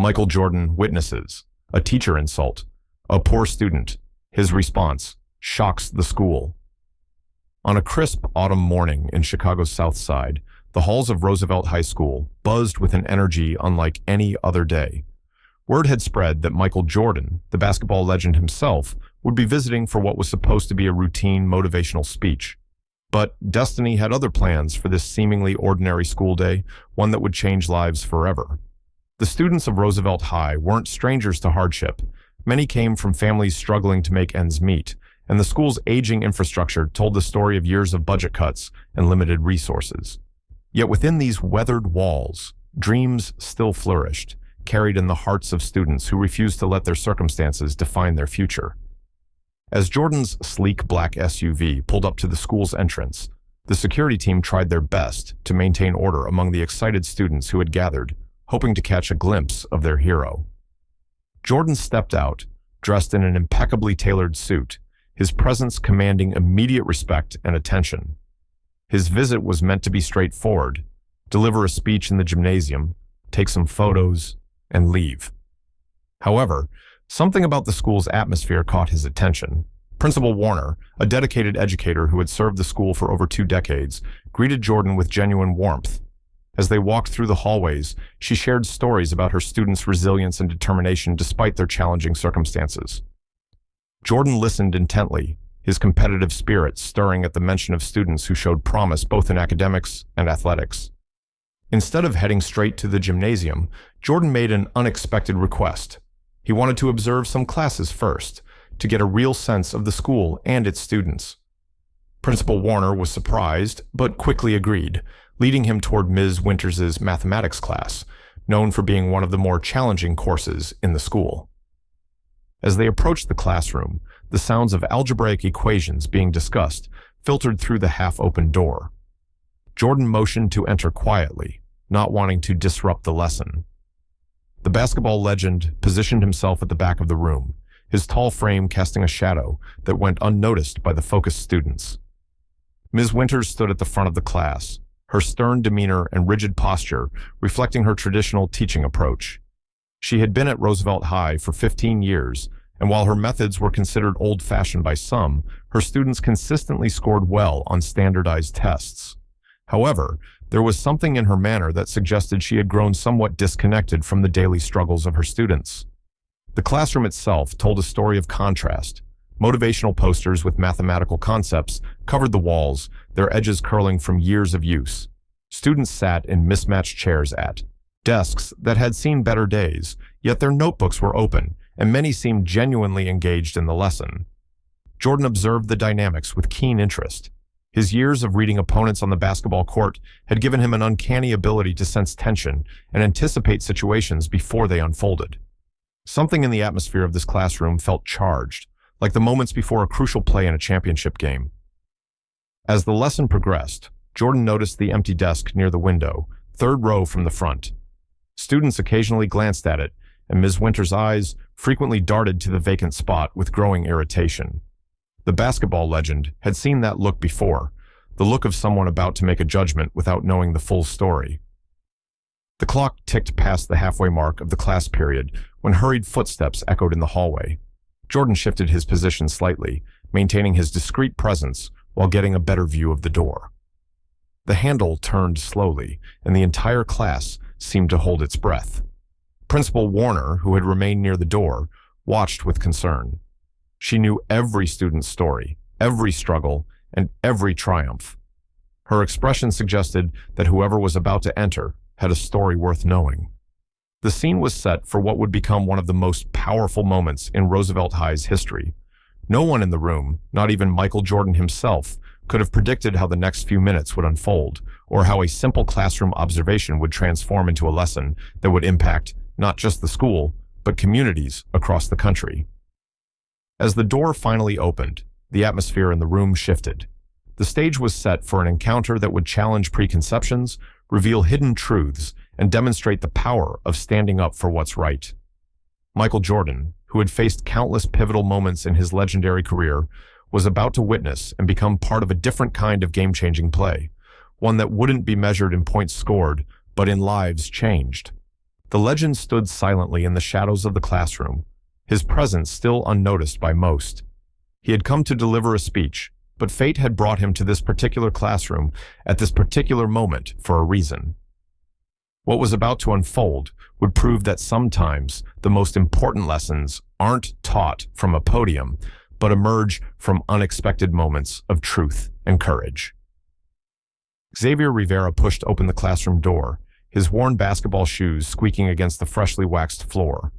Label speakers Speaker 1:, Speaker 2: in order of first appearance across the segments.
Speaker 1: Michael Jordan witnesses a teacher insult, a poor student. His response shocks the school. On a crisp autumn morning in Chicago's South Side, the halls of Roosevelt High School buzzed with an energy unlike any other day. Word had spread that Michael Jordan, the basketball legend himself, would be visiting for what was supposed to be a routine motivational speech. But destiny had other plans for this seemingly ordinary school day, one that would change lives forever. The students of Roosevelt High weren't strangers to hardship. Many came from families struggling to make ends meet, and the school's aging infrastructure told the story of years of budget cuts and limited resources. Yet within these weathered walls, dreams still flourished, carried in the hearts of students who refused to let their circumstances define their future. As Jordan's sleek black SUV pulled up to the school's entrance, the security team tried their best to maintain order among the excited students who had gathered, hoping to catch a glimpse of their hero. Jordan stepped out, dressed in an impeccably tailored suit, his presence commanding immediate respect and attention. His visit was meant to be straightforward: deliver a speech in the gymnasium, take some photos, and leave. However, something about the school's atmosphere caught his attention. Principal Warner, a dedicated educator who had served the school for over 2 decades, greeted Jordan with genuine warmth. As they walked through the hallways, she shared stories about her students' resilience and determination despite their challenging circumstances. Jordan listened intently, his competitive spirit stirring at the mention of students who showed promise both in academics and athletics. Instead of heading straight to the gymnasium, Jordan made an unexpected request. He wanted to observe some classes first, to get a real sense of the school and its students. Principal Warner was surprised, but quickly agreed, leading him toward Ms. Winters's mathematics class, known for being one of the more challenging courses in the school. As they approached the classroom, the sounds of algebraic equations being discussed filtered through the half-open door. Jordan motioned to enter quietly, not wanting to disrupt the lesson. The basketball legend positioned himself at the back of the room, his tall frame casting a shadow that went unnoticed by the focused students. Ms. Winters stood at the front of the class, her stern demeanor and rigid posture reflecting her traditional teaching approach. She had been at Roosevelt High for 15 years, and while her methods were considered old-fashioned by some, her students consistently scored well on standardized tests. However, there was something in her manner that suggested she had grown somewhat disconnected from the daily struggles of her students. The classroom itself told a story of contrast. Motivational posters with mathematical concepts covered the walls, their edges curling from years of use. Students sat in mismatched chairs at desks that had seen better days, yet their notebooks were open, and many seemed genuinely engaged in the lesson. Jordan observed the dynamics with keen interest. His years of reading opponents on the basketball court had given him an uncanny ability to sense tension and anticipate situations before they unfolded. Something in the atmosphere of this classroom felt charged, like the moments before a crucial play in a championship game. As the lesson progressed, Jordan noticed the empty desk near the window, 3rd row from the front. Students occasionally glanced at it, and Ms. Winters' eyes frequently darted to the vacant spot with growing irritation. The basketball legend had seen that look before, the look of someone about to make a judgment without knowing the full story. The clock ticked past the halfway mark of the class period when hurried footsteps echoed in the hallway. Jordan shifted his position slightly, maintaining his discreet presence while getting a better view of the door. The handle turned slowly, and the entire class seemed to hold its breath. Principal Warner, who had remained near the door, watched with concern. She knew every student's story, every struggle, and every triumph. Her expression suggested that whoever was about to enter had a story worth knowing. The scene was set for what would become one of the most powerful moments in Roosevelt High's history. No one in the room, not even Michael Jordan himself, could have predicted how the next few minutes would unfold, or how a simple classroom observation would transform into a lesson that would impact not just the school, but communities across the country. As the door finally opened, the atmosphere in the room shifted. The stage was set for an encounter that would challenge preconceptions, reveal hidden truths, and demonstrate the power of standing up for what's right. Michael Jordan, who had faced countless pivotal moments in his legendary career, was about to witness and become part of a different kind of game-changing play, one that wouldn't be measured in points scored, but in lives changed. The legend stood silently in the shadows of the classroom, his presence still unnoticed by most. He had come to deliver a speech, but fate had brought him to this particular classroom at this particular moment for a reason. What was about to unfold would prove that sometimes the most important lessons aren't taught from a podium, but emerge from unexpected moments of truth and courage. Xavier Rivera pushed open the classroom door, his worn basketball shoes squeaking against the freshly waxed floor.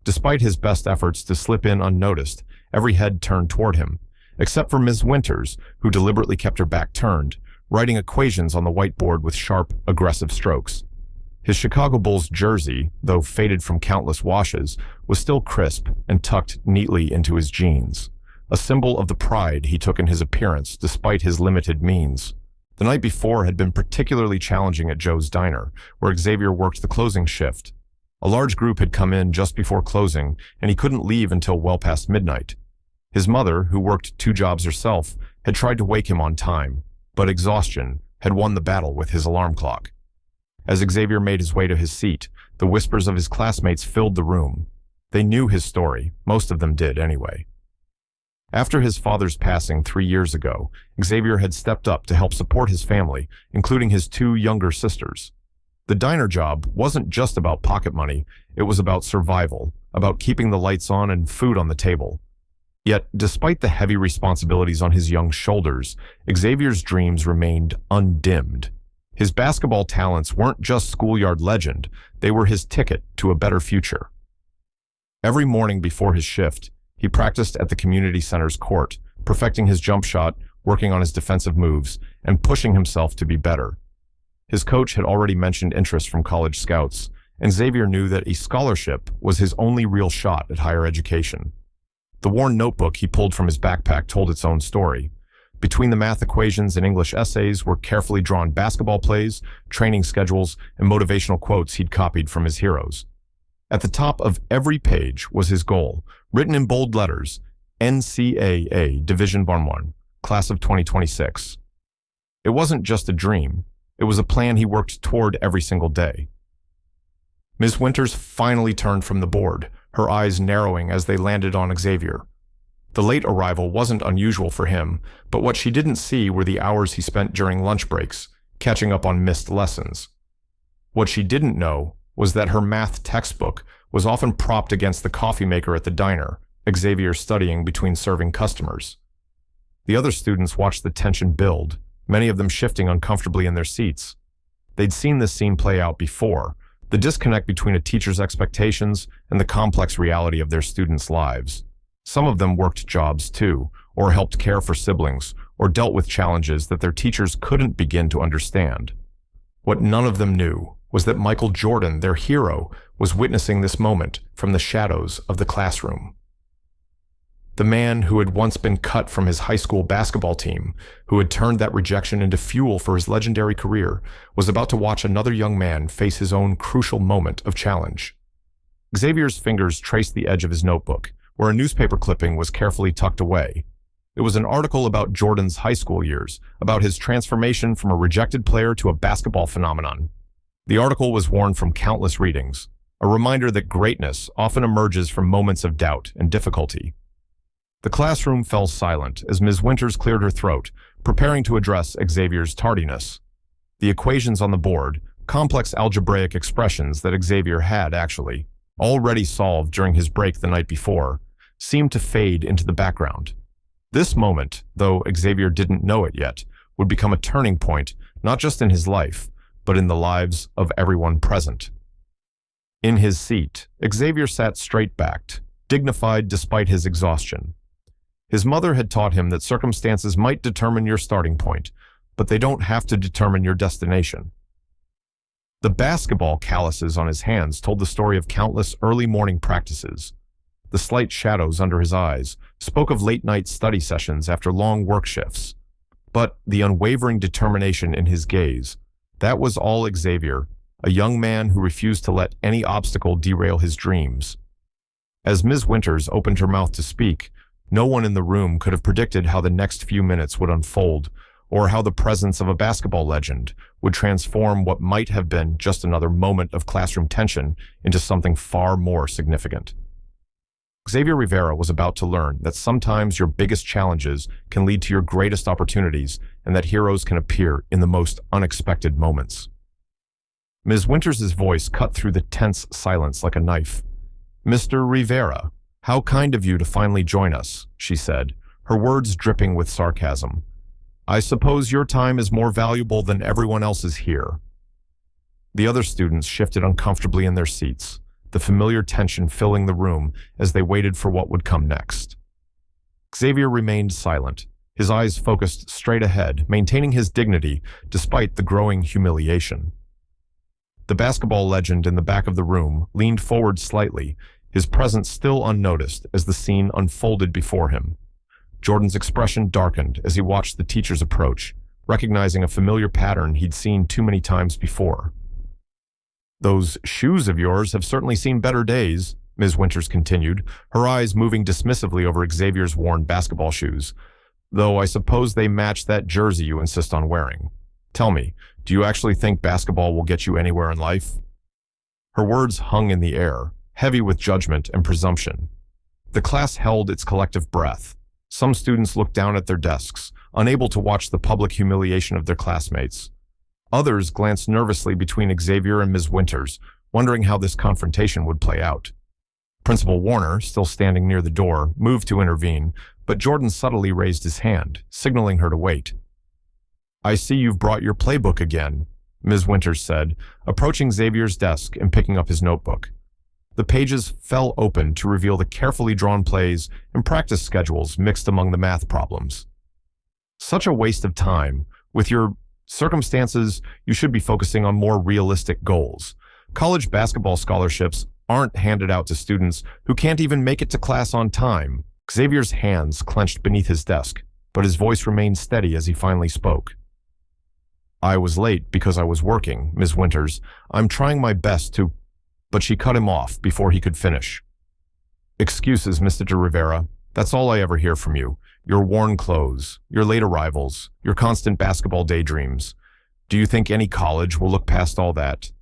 Speaker 1: Despite his best efforts to slip in unnoticed, every head turned toward him, except for Ms. Winters, who deliberately kept her back turned, writing equations on the whiteboard with sharp, aggressive strokes. His Chicago Bulls jersey, though faded from countless washes, was still crisp and tucked neatly into his jeans, a symbol of the pride he took in his appearance despite his limited means. The night before had been particularly challenging at Joe's Diner, where Xavier worked the closing shift. A large group had come in just before closing, and he couldn't leave until well past midnight. His mother, who worked 2 jobs herself, had tried to wake him on time, but exhaustion had won the battle with his alarm clock. As Xavier made his way to his seat, the whispers of his classmates filled the room. They knew his story, most of them did anyway. After his father's passing 3 years ago, Xavier had stepped up to help support his family, including his 2 younger sisters. The diner job wasn't just about pocket money, it was about survival, about keeping the lights on and food on the table. Yet, despite the heavy responsibilities on his young shoulders, Xavier's dreams remained undimmed. His basketball talents weren't just schoolyard legend, they were his ticket to a better future. Every morning before his shift, he practiced at the community center's court, perfecting his jump shot, working on his defensive moves, and pushing himself to be better. His coach had already mentioned interest from college scouts, and Xavier knew that a scholarship was his only real shot at higher education. The worn notebook he pulled from his backpack told its own story. Between the math equations and English essays were carefully drawn basketball plays, training schedules, and motivational quotes he'd copied from his heroes. At the top of every page was his goal, written in bold letters, NCAA Division I, Class of 2026. It wasn't just a dream, it was a plan he worked toward every single day. Ms. Winters finally turned from the board, her eyes narrowing as they landed on Xavier. The late arrival wasn't unusual for him, but what she didn't see were the hours he spent during lunch breaks, catching up on missed lessons. What she didn't know was that her math textbook was often propped against the coffee maker at the diner, Xavier studying between serving customers. The other students watched the tension build, many of them shifting uncomfortably in their seats. They'd seen this scene play out before, the disconnect between a teacher's expectations and the complex reality of their students' lives. Some of them worked jobs too, or helped care for siblings, or dealt with challenges that their teachers couldn't begin to understand. What none of them knew was that Michael Jordan, their hero, was witnessing this moment from the shadows of the classroom. The man who had once been cut from his high school basketball team, who had turned that rejection into fuel for his legendary career, was about to watch another young man face his own crucial moment of challenge. Xavier's fingers traced the edge of his notebook, where a newspaper clipping was carefully tucked away. It was an article about Jordan's high school years, about his transformation from a rejected player to a basketball phenomenon. The article was worn from countless readings, a reminder that greatness often emerges from moments of doubt and difficulty. The classroom fell silent as Ms. Winters cleared her throat, preparing to address Xavier's tardiness. The equations on the board, complex algebraic expressions that Xavier had actually already solved during his break the night before, seemed to fade into the background. This moment, though Xavier didn't know it yet, would become a turning point, not just in his life, but in the lives of everyone present. In his seat, Xavier sat straight-backed, dignified despite his exhaustion. His mother had taught him that circumstances might determine your starting point, but they don't have to determine your destination. The basketball calluses on his hands told the story of countless early morning practices. The slight shadows under his eyes spoke of late-night study sessions after long work shifts. But the unwavering determination in his gaze, that was all Xavier, a young man who refused to let any obstacle derail his dreams. As Ms. Winters opened her mouth to speak, no one in the room could have predicted how the next few minutes would unfold, or how the presence of a basketball legend would transform what might have been just another moment of classroom tension into something far more significant. Xavier Rivera was about to learn that sometimes your biggest challenges can lead to your greatest opportunities and that heroes can appear in the most unexpected moments. Ms. Winters' voice cut through the tense silence like a knife. "Mr. Rivera, how kind of you to finally join us," she said, her words dripping with sarcasm. "I suppose your time is more valuable than everyone else's here." The other students shifted uncomfortably in their seats, the familiar tension filling the room as they waited for what would come next. Xavier remained silent, his eyes focused straight ahead, maintaining his dignity despite the growing humiliation. The basketball legend in the back of the room leaned forward slightly, his presence still unnoticed as the scene unfolded before him. Jordan's expression darkened as he watched the teachers approach, recognizing a familiar pattern he'd seen too many times before. "Those shoes of yours have certainly seen better days," Ms. Winters continued, her eyes moving dismissively over Xavier's worn basketball shoes. "Though I suppose they match that jersey you insist on wearing. Tell me, do you actually think basketball will get you anywhere in life?" Her words hung in the air, heavy with judgment and presumption. The class held its collective breath. Some students looked down at their desks, unable to watch the public humiliation of their classmates. Others glanced nervously between Xavier and Ms. Winters, wondering how this confrontation would play out. Principal Warner, still standing near the door, moved to intervene, but Jordan subtly raised his hand, signaling her to wait. "I see you've brought your playbook again," Ms. Winters said, approaching Xavier's desk and picking up his notebook. The pages fell open to reveal the carefully drawn plays and practice schedules mixed among the math problems. "Such a waste of time. With your circumstances, you should be focusing on more realistic goals. College basketball scholarships aren't handed out to students who can't even make it to class on time." Xavier's hands clenched beneath his desk, but his voice remained steady as he finally spoke. "I was late because I was working, Ms. Winters. I'm trying my best to—" But she cut him off before he could finish. "Excuses, Mr. Rivera. That's all I ever hear from you. Your worn clothes, your late arrivals, your constant basketball daydreams. Do you think any college will look past all that?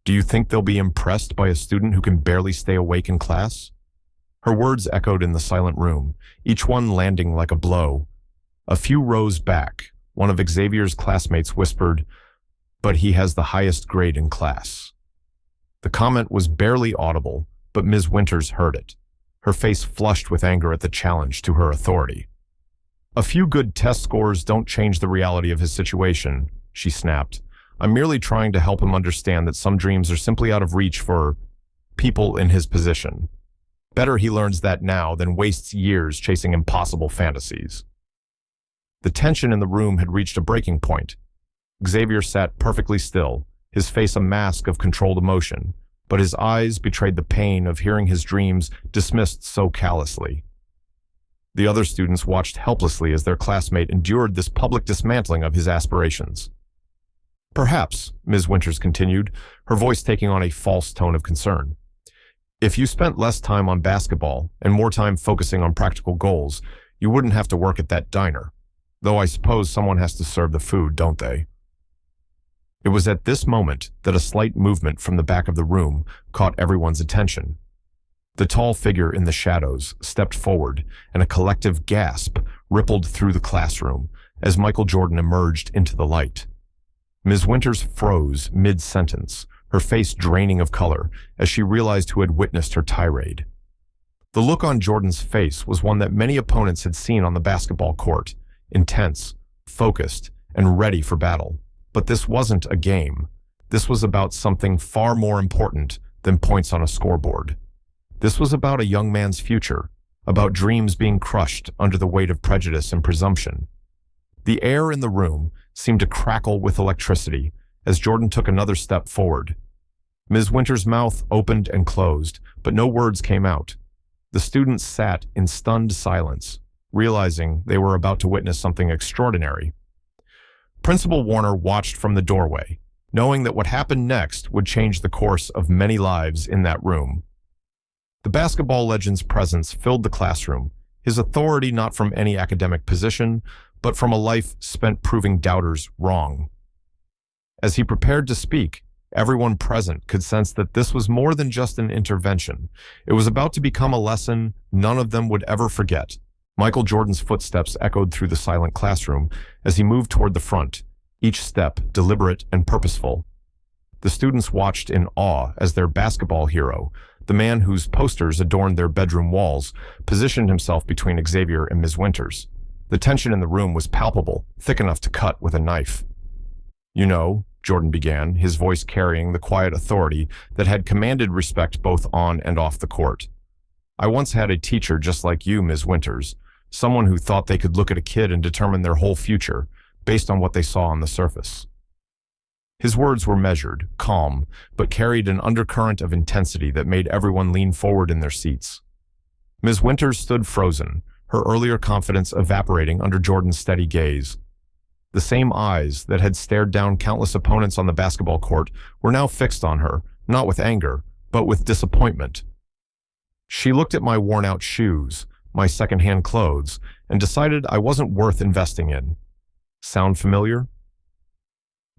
Speaker 1: Do you think they'll be impressed by a student who can barely stay awake in class?" Her words echoed in the silent room, each one landing like a blow. A few rows back, one of Xavier's classmates whispered, "But he has the highest grade in class." The comment was barely audible, but Ms. Winters heard it, her face flushed with anger at the challenge to her authority. "A few good test scores don't change the reality of his situation," she snapped. "I'm merely trying to help him understand that some dreams are simply out of reach for people in his position. Better he learns that now than wastes years chasing impossible fantasies." The tension in the room had reached a breaking point. Xavier sat perfectly still, his face a mask of controlled emotion, but his eyes betrayed the pain of hearing his dreams dismissed so callously. The other students watched helplessly as their classmate endured this public dismantling of his aspirations. "Perhaps," Ms. Winters continued, her voice taking on a false tone of concern, "if you spent less time on basketball and more time focusing on practical goals, you wouldn't have to work at that diner. Though I suppose someone has to serve the food, don't they?" It was at this moment that a slight movement from the back of the room caught everyone's attention. The tall figure in the shadows stepped forward, and a collective gasp rippled through the classroom as Michael Jordan emerged into the light. Ms. Winters froze mid-sentence, her face draining of color as she realized who had witnessed her tirade. The look on Jordan's face was one that many opponents had seen on the basketball court, intense, focused, and ready for battle. But this wasn't a game. This was about something far more important than points on a scoreboard. This was about a young man's future, about dreams being crushed under the weight of prejudice and presumption. The air in the room seemed to crackle with electricity as Jordan took another step forward. Ms. Winters' mouth opened and closed, but no words came out. The students sat in stunned silence, realizing they were about to witness something extraordinary. Principal Warner watched from the doorway, knowing that what happened next would change the course of many lives in that room. The basketball legend's presence filled the classroom, his authority not from any academic position, but from a life spent proving doubters wrong. As he prepared to speak, everyone present could sense that this was more than just an intervention. It was about to become a lesson none of them would ever forget. Michael Jordan's footsteps echoed through the silent classroom as he moved toward the front, each step deliberate and purposeful. The students watched in awe as their basketball hero, the man whose posters adorned their bedroom walls, positioned himself between Xavier and Ms. Winters. The tension in the room was palpable, thick enough to cut with a knife. "You know," Jordan began, his voice carrying the quiet authority that had commanded respect both on and off the court. "I once had a teacher just like you, Ms. Winters, someone who thought they could look at a kid and determine their whole future based on what they saw on the surface." His words were measured, calm, but carried an undercurrent of intensity that made everyone lean forward in their seats. Ms. Winters stood frozen, her earlier confidence evaporating under Jordan's steady gaze. The same eyes that had stared down countless opponents on the basketball court were now fixed on her, not with anger, but with disappointment. She looked at my worn-out shoes, my second-hand clothes, and decided I wasn't worth investing in. Sound familiar?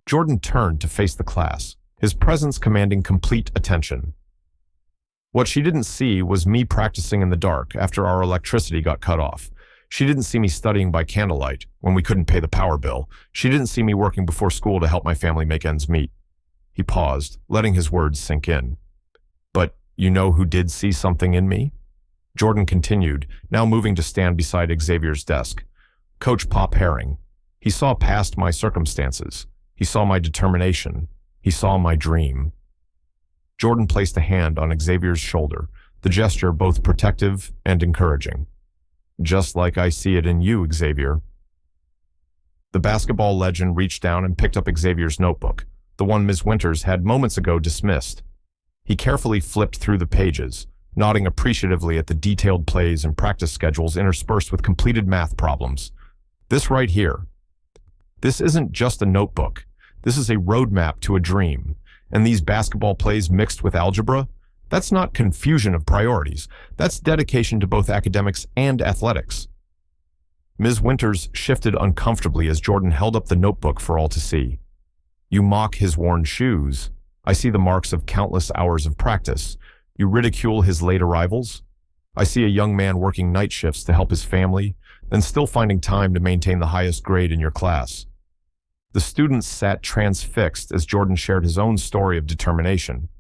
Speaker 1: Jordan turned to face the class, his presence commanding complete attention. What she didn't see was me practicing in the dark after our electricity got cut off. She didn't see me studying by candlelight when we couldn't pay the power bill. She didn't see me working before school to help my family make ends meet. He paused, letting his words sink in. "But you know who did see something in me?" Jordan continued, now moving to stand beside Xavier's desk. "Coach Pop Herring. He saw past my circumstances. He saw my determination. He saw my dream." Jordan placed a hand on Xavier's shoulder, the gesture both protective and encouraging. "Just like I see it in you, Xavier." The basketball legend reached down and picked up Xavier's notebook, the one Ms. Winters had moments ago dismissed. He carefully flipped through the pages, nodding appreciatively at the detailed plays and practice schedules interspersed with completed math problems. "This right here. This isn't just a notebook. This is a roadmap to a dream. And these basketball plays mixed with algebra, that's not confusion of priorities. That's dedication to both academics and athletics." Ms. Winters shifted uncomfortably as Jordan held up the notebook for all to see. "You mock his worn shoes. I see the marks of countless hours of practice. You ridicule his late arrivals. I see a young man working night shifts to help his family, then still finding time to maintain the highest grade in your class." The students sat transfixed as Jordan shared his own story of determination.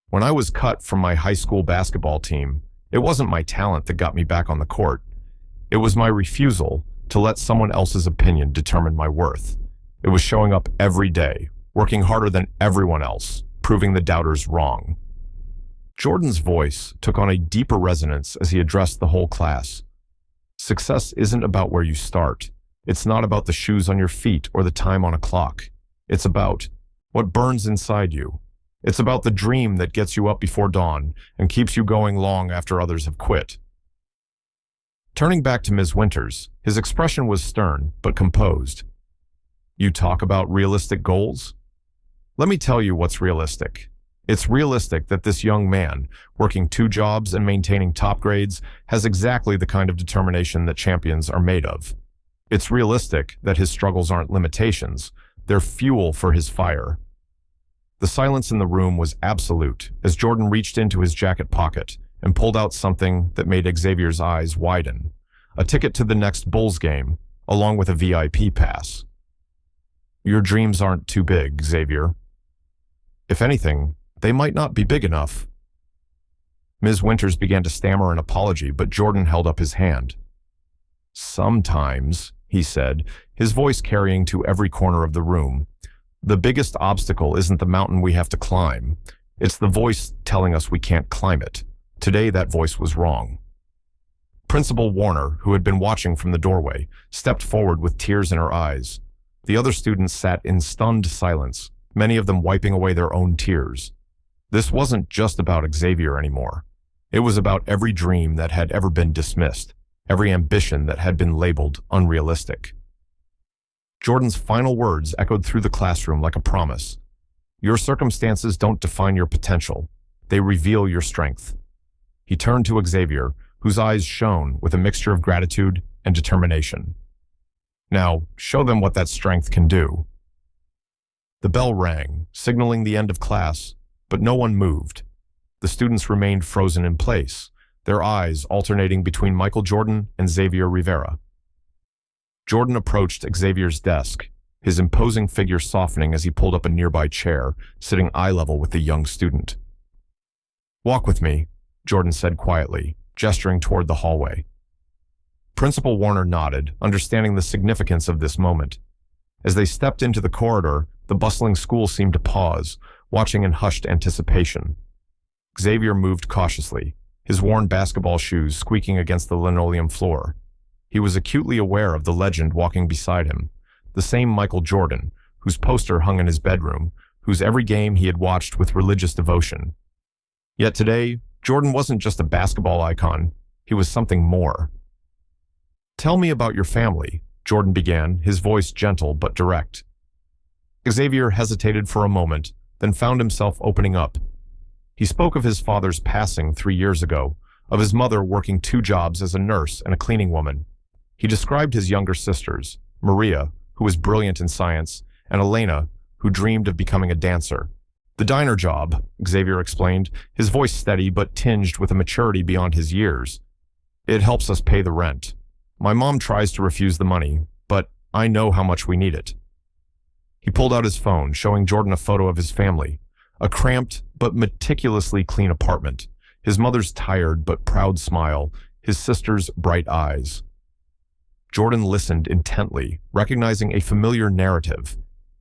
Speaker 1: "When I was cut from my high school basketball team, it wasn't my talent that got me back on the court. It was my refusal to let someone else's opinion determine my worth. It was showing up every day, working harder than everyone else, proving the doubters wrong." Jordan's voice took on a deeper resonance as he addressed the whole class. "Success isn't about where you start. It's not about the shoes on your feet or the time on a clock. It's about what burns inside you. It's about the dream that gets you up before dawn and keeps you going long after others have quit." Turning back to Ms. Winters, his expression was stern but composed. "You talk about realistic goals? Let me tell you what's realistic. It's realistic that this young man, working 2 jobs and maintaining top grades, has exactly the kind of determination that champions are made of. It's realistic that his struggles aren't limitations, they're fuel for his fire." The silence in the room was absolute as Jordan reached into his jacket pocket and pulled out something that made Xavier's eyes widen. A ticket to the next Bulls game, along with a VIP pass. "Your dreams aren't too big, Xavier. If anything, they might not be big enough." Ms. Winters began to stammer an apology, but Jordan held up his hand. "Sometimes," he said, his voice carrying to every corner of the room, "the biggest obstacle isn't the mountain we have to climb. It's the voice telling us we can't climb it. Today, that voice was wrong." Principal Warner, who had been watching from the doorway, stepped forward with tears in her eyes. The other students sat in stunned silence, many of them wiping away their own tears. This wasn't just about Xavier anymore. It was about every dream that had ever been dismissed, every ambition that had been labeled unrealistic. Jordan's final words echoed through the classroom like a promise. "Your circumstances don't define your potential. They reveal your strength." He turned to Xavier, whose eyes shone with a mixture of gratitude and determination. Now, show them what that strength can do. The bell rang, signaling the end of class, but no one moved. The students remained frozen in place, their eyes alternating between Michael Jordan and Xavier Rivera. Jordan approached Xavier's desk, his imposing figure softening as he pulled up a nearby chair, sitting eye level with the young student. "Walk with me," Jordan said quietly, gesturing toward the hallway. Principal Warner nodded, understanding the significance of this moment. As they stepped into the corridor, the bustling school seemed to pause, watching in hushed anticipation. Xavier moved cautiously, his worn basketball shoes squeaking against the linoleum floor. He was acutely aware of the legend walking beside him, the same Michael Jordan, whose poster hung in his bedroom, whose every game he had watched with religious devotion. Yet today, Jordan wasn't just a basketball icon, he was something more. "Tell me about your family," Jordan began, his voice gentle but direct. Xavier hesitated for a moment, then found himself opening up. He spoke of his father's passing 3 years ago, of his mother working 2 jobs as a nurse and a cleaning woman. He described his younger sisters, Maria, who was brilliant in science, and Elena, who dreamed of becoming a dancer. "The diner job," Xavier explained, his voice steady but tinged with a maturity beyond his years. "It helps us pay the rent. My mom tries to refuse the money, but I know how much we need it." He pulled out his phone, showing Jordan a photo of his family, a cramped but meticulously clean apartment, his mother's tired but proud smile, his sister's bright eyes. Jordan listened intently, recognizing a familiar narrative.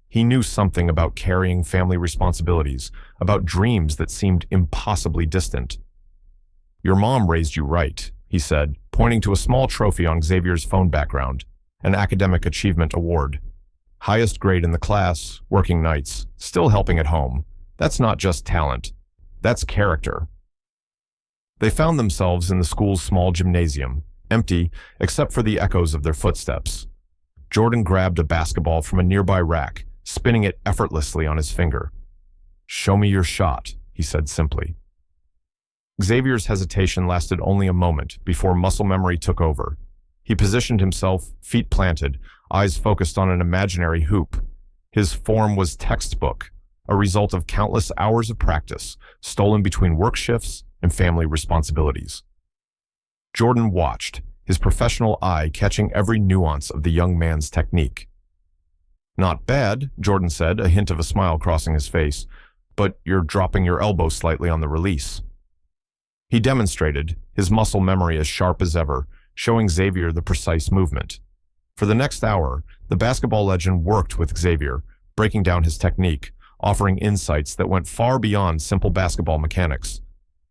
Speaker 1: He knew something about carrying family responsibilities, about dreams that seemed impossibly distant. "Your mom raised you right," he said, pointing to a small trophy on Xavier's phone background, an academic achievement award. "Highest grade in the class, working nights, still helping at home. That's not just talent. That's character." They found themselves in the school's small gymnasium, empty except for the echoes of their footsteps. Jordan grabbed a basketball from a nearby rack, spinning it effortlessly on his finger. "Show me your shot," he said simply. Xavier's hesitation lasted only a moment before muscle memory took over. He positioned himself, feet planted, eyes focused on an imaginary hoop. His form was textbook, a result of countless hours of practice, stolen between work shifts and family responsibilities. Jordan watched, his professional eye catching every nuance of the young man's technique. "Not bad," Jordan said, a hint of a smile crossing his face, "but you're dropping your elbow slightly on the release." He demonstrated, his muscle memory as sharp as ever, showing Xavier the precise movement. For the next hour, the basketball legend worked with Xavier, breaking down his technique, offering insights that went far beyond simple basketball mechanics.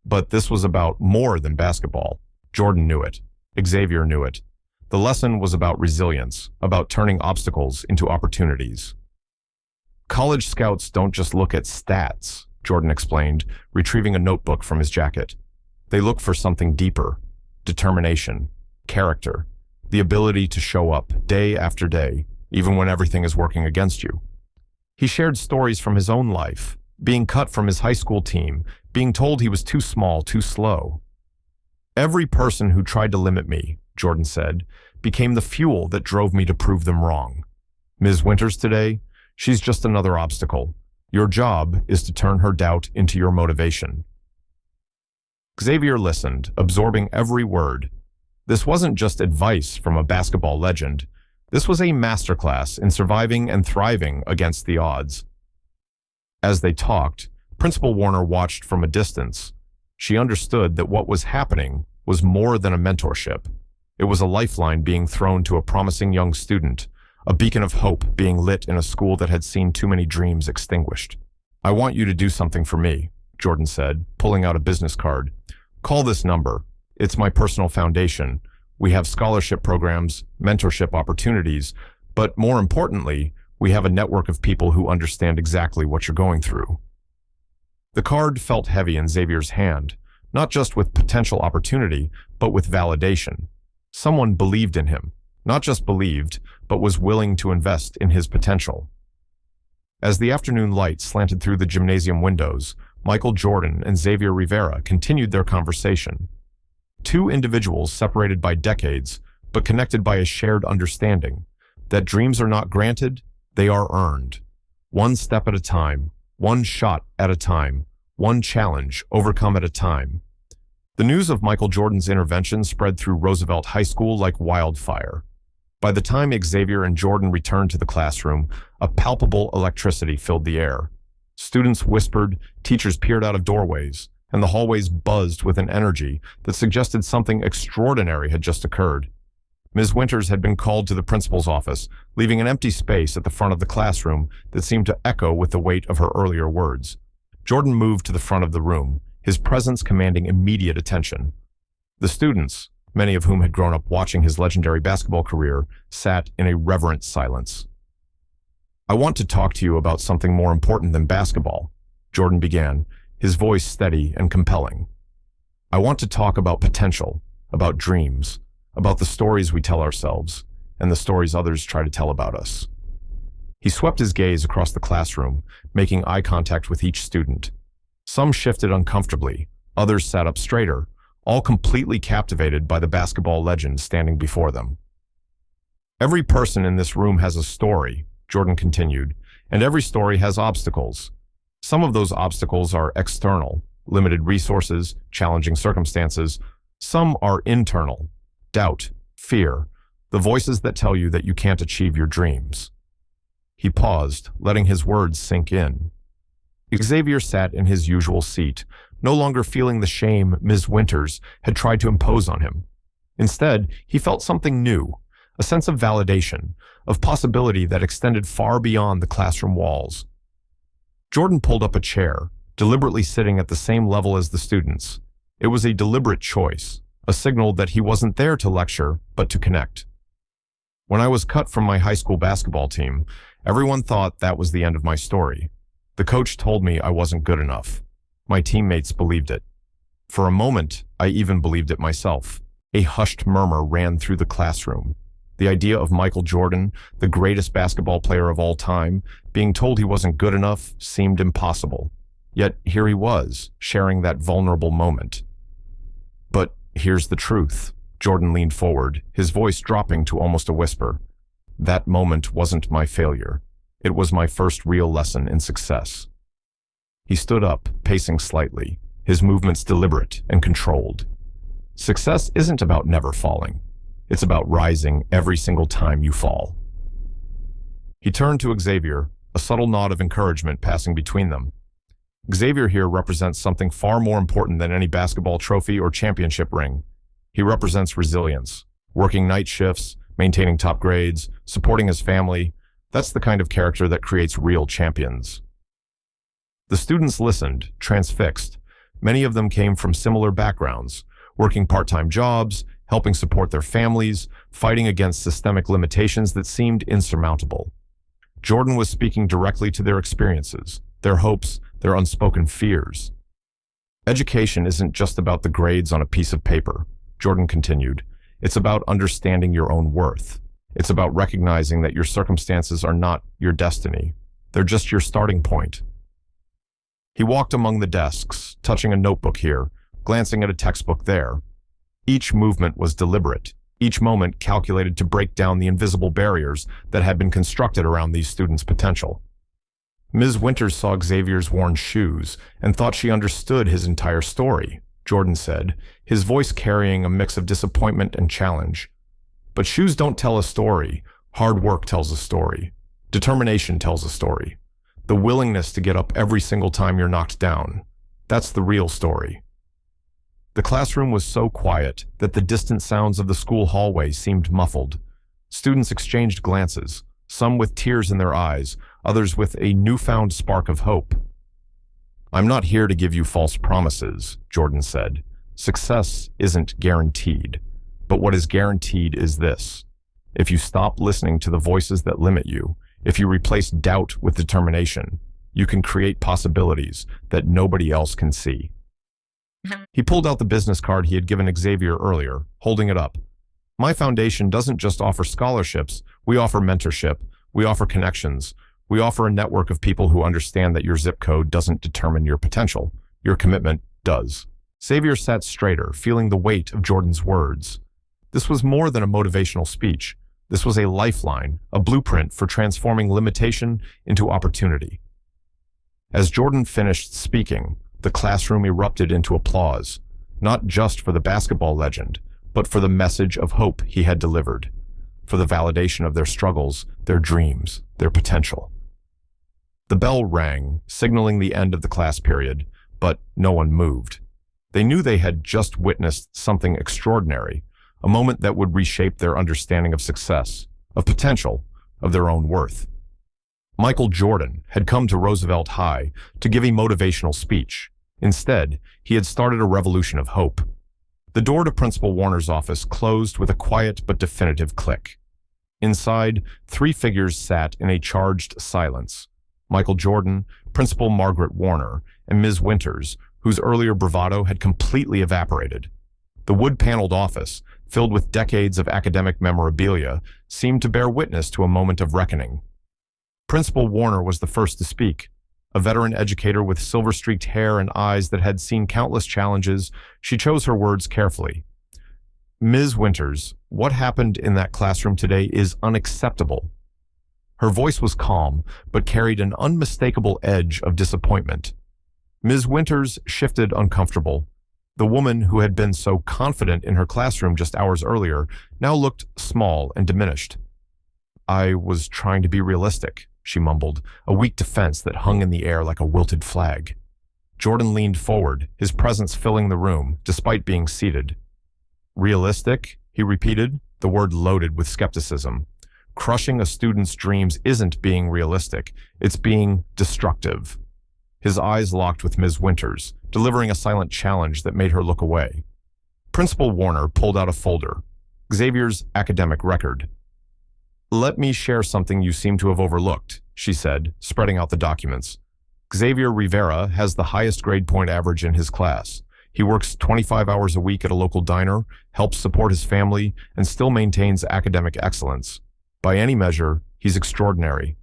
Speaker 1: But this was about more than basketball. Jordan knew it. Xavier knew it. The lesson was about resilience, about turning obstacles into opportunities. "College scouts don't just look at stats," Jordan explained, retrieving a notebook from his jacket. "They look for something deeper: determination, character, the ability to show up day after day, even when everything is working against you." He shared stories from his own life, being cut from his high school team, being told he was too small, too slow. "Every person who tried to limit me," Jordan said, "became the fuel that drove me to prove them wrong. Ms. Winters today, she's just another obstacle. Your job is to turn her doubt into your motivation." Xavier listened, absorbing every word. This wasn't just advice from a basketball legend. This was a masterclass in surviving and thriving against the odds. As they talked, Principal Warner watched from a distance. She understood that what was happening was more than a mentorship. It was a lifeline being thrown to a promising young student, a beacon of hope being lit in a school that had seen too many dreams extinguished. "I want you to do something for me," Jordan said, pulling out a business card. "Call this number. It's my personal foundation. We have scholarship programs, mentorship opportunities, but more importantly, we have a network of people who understand exactly what you're going through." The card felt heavy in Xavier's hand, not just with potential opportunity, but with validation. Someone believed in him, not just believed, but was willing to invest in his potential. As the afternoon light slanted through the gymnasium windows, Michael Jordan and Xavier Rivera continued their conversation. Two individuals separated by decades, but connected by a shared understanding, that dreams are not granted, they are earned. One step at a time, one shot at a time, one challenge overcome at a time. The news of Michael Jordan's intervention spread through Roosevelt High School like wildfire. By the time Xavier and Jordan returned to the classroom, a palpable electricity filled the air. Students whispered, teachers peered out of doorways, and the hallways buzzed with an energy that suggested something extraordinary had just occurred. Ms. Winters had been called to the principal's office, leaving an empty space at the front of the classroom that seemed to echo with the weight of her earlier words. Jordan moved to the front of the room, his presence commanding immediate attention. The students, many of whom had grown up watching his legendary basketball career, sat in a reverent silence. "I want to talk to you about something more important than basketball," Jordan began, his voice steady and compelling. "I want to talk about potential, about dreams, about the stories we tell ourselves, and the stories others try to tell about us." He swept his gaze across the classroom, making eye contact with each student. Some shifted uncomfortably, others sat up straighter, all completely captivated by the basketball legend standing before them. "Every person in this room has a story," Jordan continued, "and every story has obstacles. Some of those obstacles are external, limited resources, challenging circumstances. Some are internal, doubt, fear, the voices that tell you that you can't achieve your dreams." He paused, letting his words sink in. Xavier sat in his usual seat, no longer feeling the shame Ms. Winters had tried to impose on him. Instead, he felt something new, a sense of validation, of possibility that extended far beyond the classroom walls. Jordan pulled up a chair, deliberately sitting at the same level as the students. It was a deliberate choice, a signal that he wasn't there to lecture, but to connect. "When I was cut from my high school basketball team, everyone thought that was the end of my story. The coach told me I wasn't good enough. My teammates believed it. For a moment, I even believed it myself." A hushed murmur ran through the classroom. The idea of Michael Jordan, the greatest basketball player of all time, being told he wasn't good enough seemed impossible. Yet here he was, sharing that vulnerable moment. "But here's the truth." Jordan leaned forward, his voice dropping to almost a whisper. "That moment wasn't my failure. It was my first real lesson in success." He stood up, pacing slightly, his movements deliberate and controlled. Success isn't about never falling. It's about rising every single time you fall. He turned to Xavier, a subtle nod of encouragement passing between them. Xavier here represents something far more important than any basketball trophy or championship ring. He represents resilience, working night shifts, maintaining top grades, supporting his family. That's the kind of character that creates real champions. The students listened, transfixed. Many of them came from similar backgrounds, working part-time jobs, helping support their families, fighting against systemic limitations that seemed insurmountable. Jordan was speaking directly to their experiences, their hopes, their unspoken fears. "Education isn't just about the grades on a piece of paper," Jordan continued. "It's about understanding your own worth. It's about recognizing that your circumstances are not your destiny. They're just your starting point." He walked among the desks, touching a notebook here, glancing at a textbook there. Each movement was deliberate, each moment calculated to break down the invisible barriers that had been constructed around these students' potential. Ms. Winters saw Xavier's worn shoes and thought she understood his entire story, Jordan said, his voice carrying a mix of disappointment and challenge. "But shoes don't tell a story. Hard work tells a story. Determination tells a story. The willingness to get up every single time you're knocked down. That's the real story." The classroom was so quiet that the distant sounds of the school hallway seemed muffled. Students exchanged glances, some with tears in their eyes, others with a newfound spark of hope. "I'm not here to give you false promises," Jordan said. "Success isn't guaranteed. But what is guaranteed is this. If you stop listening to the voices that limit you, if you replace doubt with determination, you can create possibilities that nobody else can see." He pulled out the business card he had given Xavier earlier, holding it up. "My foundation doesn't just offer scholarships, we offer mentorship, we offer connections, we offer a network of people who understand that your zip code doesn't determine your potential, your commitment does." Xavier sat straighter, feeling the weight of Jordan's words. This was more than a motivational speech. This was a lifeline, a blueprint for transforming limitation into opportunity. As Jordan finished speaking, the classroom erupted into applause, not just for the basketball legend, but for the message of hope he had delivered, for the validation of their struggles, their dreams, their potential. The bell rang, signaling the end of the class period, but no one moved. They knew they had just witnessed something extraordinary, a moment that would reshape their understanding of success, of potential, of their own worth. Michael Jordan had come to Roosevelt High to give a motivational speech. Instead, he had started a revolution of hope. The door to Principal Warner's office closed with a quiet but definitive click. Inside, 3 figures sat in a charged silence. Michael Jordan, Principal Margaret Warner, and Ms. Winters, whose earlier bravado had completely evaporated. The wood-paneled office, filled with decades of academic memorabilia, seemed to bear witness to a moment of reckoning. Principal Warner was the first to speak. A veteran educator with silver-streaked hair and eyes that had seen countless challenges, she chose her words carefully. Ms. Winters, what happened in that classroom today is unacceptable. Her voice was calm, but carried an unmistakable edge of disappointment. Ms. Winters shifted uncomfortable. The woman who had been so confident in her classroom just hours earlier now looked small and diminished. I was trying to be realistic, she mumbled, a weak defense that hung in the air like a wilted flag. Jordan leaned forward, his presence filling the room, despite being seated. Realistic? He repeated, the word loaded with skepticism. Crushing a student's dreams isn't being realistic, it's being destructive. His eyes locked with Ms. Winters, delivering a silent challenge that made her look away. Principal Warner pulled out a folder, Xavier's academic record. Let me share something you seem to have overlooked, she said, spreading out the documents. Xavier Rivera has the highest grade point average in his class. He works 25 hours a week at a local diner, helps support his family, and still maintains academic excellence. By any measure, he's extraordinary.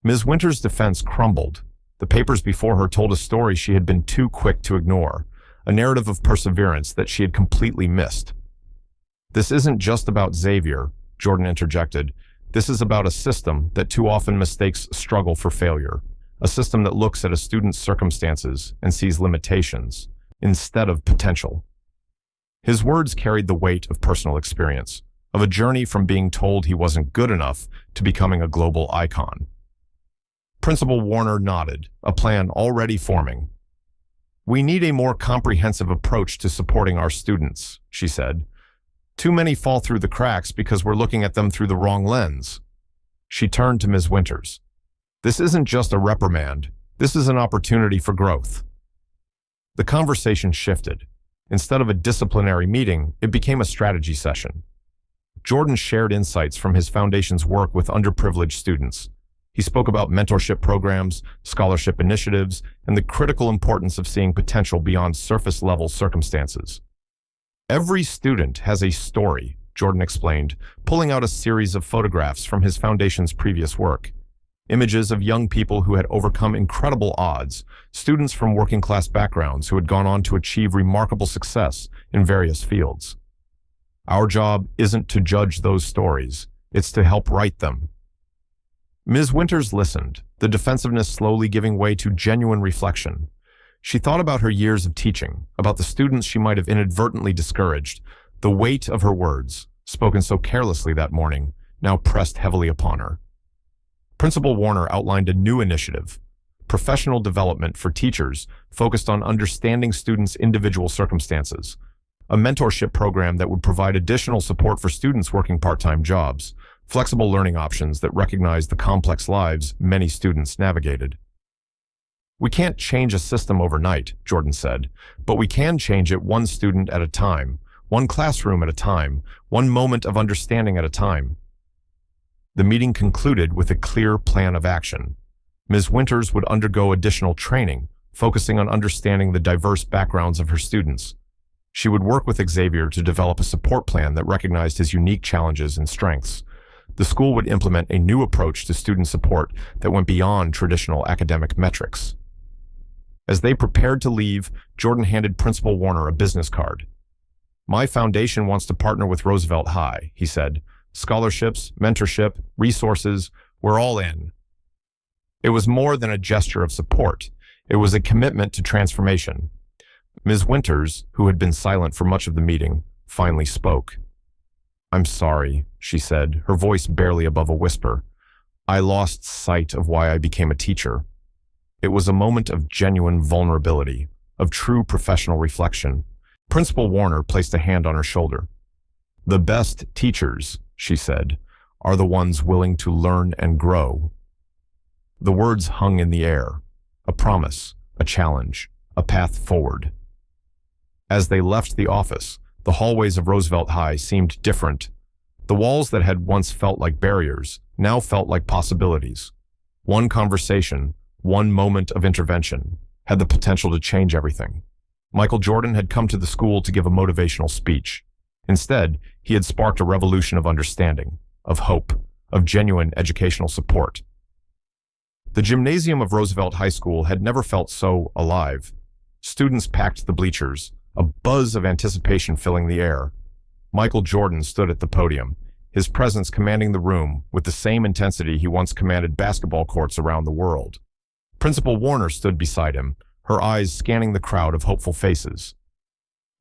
Speaker 1: Ms. Winters' defense crumbled. The papers before her told a story she had been too quick to ignore, a narrative of perseverance that she had completely missed. This isn't just about Xavier, Jordan interjected. This is about a system that too often mistakes struggle for failure, a system that looks at a student's circumstances and sees limitations instead of potential. His words carried the weight of personal experience, of a journey from being told he wasn't good enough to becoming a global icon. Principal Warner nodded, a plan already forming. We need a more comprehensive approach to supporting our students, she said. Too many fall through the cracks because we're looking at them through the wrong lens. She turned to Ms. Winters. This isn't just a reprimand. This is an opportunity for growth. The conversation shifted. Instead of a disciplinary meeting, it became a strategy session. Jordan shared insights from his foundation's work with underprivileged students. He spoke about mentorship programs, scholarship initiatives, and the critical importance of seeing potential beyond surface-level circumstances. Every student has a story, Jordan explained, pulling out a series of photographs from his foundation's previous work. Images of young people who had overcome incredible odds, students from working-class backgrounds who had gone on to achieve remarkable success in various fields. Our job isn't to judge those stories, it's to help write them. Ms. Winters listened, the defensiveness slowly giving way to genuine reflection. She thought about her years of teaching, about the students she might have inadvertently discouraged. The weight of her words, spoken so carelessly that morning, now pressed heavily upon her. Principal Warner outlined a new initiative, professional development for teachers focused on understanding students' individual circumstances, a mentorship program that would provide additional support for students working part-time jobs, flexible learning options that recognize the complex lives many students navigated. We can't change a system overnight, Jordan said, but we can change it one student at a time, one classroom at a time, one moment of understanding at a time. The meeting concluded with a clear plan of action. Ms. Winters would undergo additional training, focusing on understanding the diverse backgrounds of her students. She would work with Xavier to develop a support plan that recognized his unique challenges and strengths. The school would implement a new approach to student support that went beyond traditional academic metrics. As they prepared to leave, Jordan handed Principal Warner a business card. My foundation wants to partner with Roosevelt High, he said, scholarships, mentorship, resources, we're all in. It was more than a gesture of support. It was a commitment to transformation. Ms. Winters, who had been silent for much of the meeting, finally spoke. "I'm sorry," she said, her voice barely above a whisper. "I lost sight of why I became a teacher." It was a moment of genuine vulnerability, of true professional reflection. Principal Warner placed a hand on her shoulder. "The best teachers," she said, "are the ones willing to learn and grow." The words hung in the air, a promise, a challenge, a path forward. As they left the office, the hallways of Roosevelt High seemed different. The walls that had once felt like barriers now felt like possibilities. One conversation, one moment of intervention, had the potential to change everything. Michael Jordan had come to the school to give a motivational speech. Instead, he had sparked a revolution of understanding, of hope, of genuine educational support. The gymnasium of Roosevelt High School had never felt so alive. Students packed the bleachers, a buzz of anticipation filling the air. Michael Jordan stood at the podium, his presence commanding the room with the same intensity he once commanded basketball courts around the world. Principal Warner stood beside him, her eyes scanning the crowd of hopeful faces.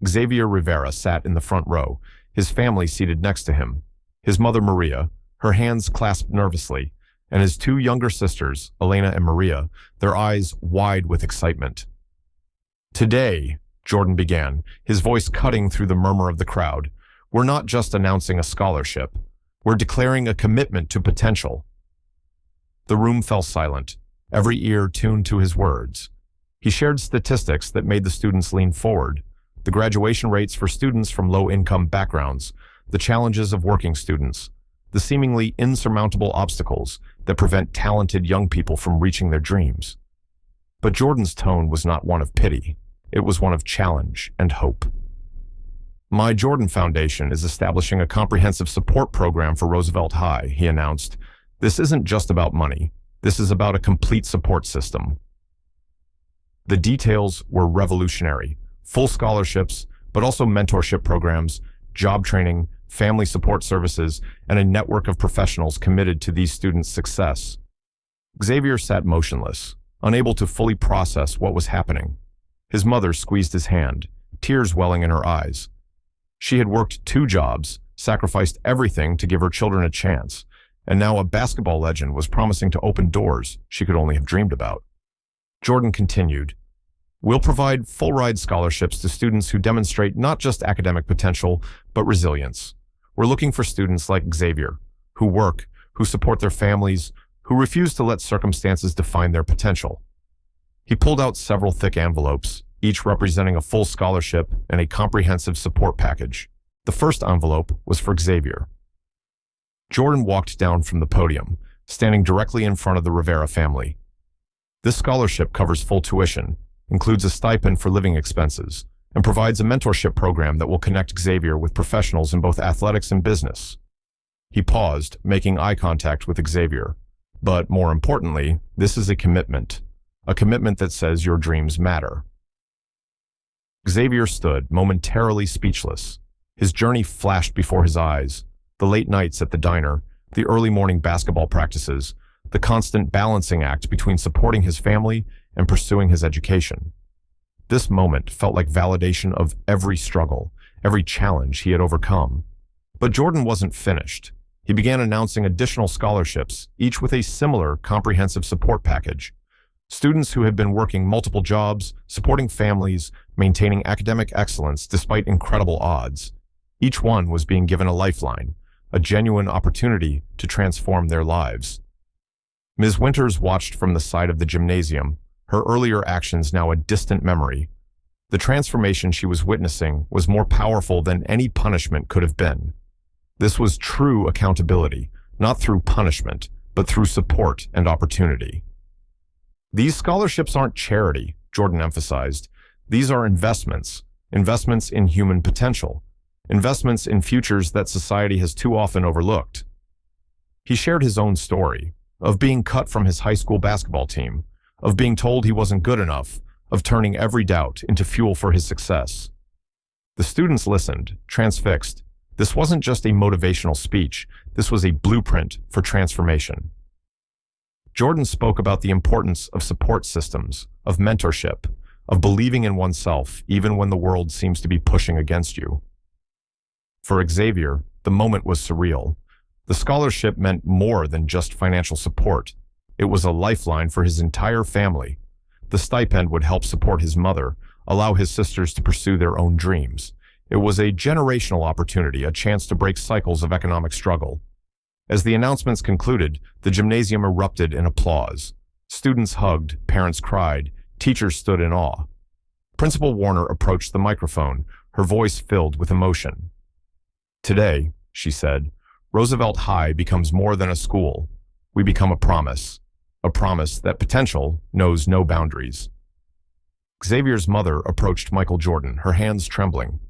Speaker 1: Xavier Rivera sat in the front row, his family seated next to him. His mother Maria, her hands clasped nervously, and his two younger sisters, Elena and Maria, their eyes wide with excitement. "Today," Jordan began, his voice cutting through the murmur of the crowd, "we're not just announcing a scholarship. We're declaring a commitment to potential." The room fell silent, every ear tuned to his words. He shared statistics that made the students lean forward, the graduation rates for students from low-income backgrounds, the challenges of working students, the seemingly insurmountable obstacles that prevent talented young people from reaching their dreams. But Jordan's tone was not one of pity. It was one of challenge and hope. "My Jordan Foundation is establishing a comprehensive support program for Roosevelt High," he announced. "This isn't just about money. This is about a complete support system." The details were revolutionary. Full scholarships, but also mentorship programs, job training, family support services, and a network of professionals committed to these students' success. Xavier sat motionless, unable to fully process what was happening. His mother squeezed his hand, tears welling in her eyes. She had worked 2 jobs, sacrificed everything to give her children a chance, and now a basketball legend was promising to open doors she could only have dreamed about. Jordan continued, "We'll provide full-ride scholarships to students who demonstrate not just academic potential, but resilience. We're looking for students like Xavier, who work, who support their families, who refuse to let circumstances define their potential." He pulled out several thick envelopes, each representing a full scholarship and a comprehensive support package. The first envelope was for Xavier. Jordan walked down from the podium, standing directly in front of the Rivera family. "This scholarship covers full tuition, includes a stipend for living expenses, and provides a mentorship program that will connect Xavier with professionals in both athletics and business." He paused, making eye contact with Xavier. "But more importantly, this is a commitment that says your dreams matter." Xavier stood, momentarily speechless. His journey flashed before his eyes, the late nights at the diner, the early morning basketball practices, the constant balancing act between supporting his family and pursuing his education. This moment felt like validation of every struggle, every challenge he had overcome. But Jordan wasn't finished. He began announcing additional scholarships, each with a similar comprehensive support package. Students who had been working multiple jobs, supporting families, maintaining academic excellence despite incredible odds. Each one was being given a lifeline, a genuine opportunity to transform their lives. Ms. Winters watched from the side of the gymnasium, her earlier actions now a distant memory. The transformation she was witnessing was more powerful than any punishment could have been. This was true accountability, not through punishment, but through support and opportunity. "These scholarships aren't charity," Jordan emphasized. "These are investments in human potential, investments in futures that society has too often overlooked." He shared his own story, of being cut from his high school basketball team, of being told he wasn't good enough, of turning every doubt into fuel for his success. The students listened, transfixed. This wasn't just a motivational speech, this was a blueprint for transformation. Jordan spoke about the importance of support systems, of mentorship, of believing in oneself even when the world seems to be pushing against you. For Xavier, the moment was surreal. The scholarship meant more than just financial support. It was a lifeline for his entire family. The stipend would help support his mother, allow his sisters to pursue their own dreams. It was a generational opportunity, a chance to break cycles of economic struggle. As the announcements concluded, the gymnasium erupted in applause. Students hugged, parents cried, teachers stood in awe. Principal Warner approached the microphone, her voice filled with emotion. "Today," she said, "Roosevelt High becomes more than a school. We become a promise that potential knows no boundaries." Xavier's mother approached Michael Jordan, her hands trembling.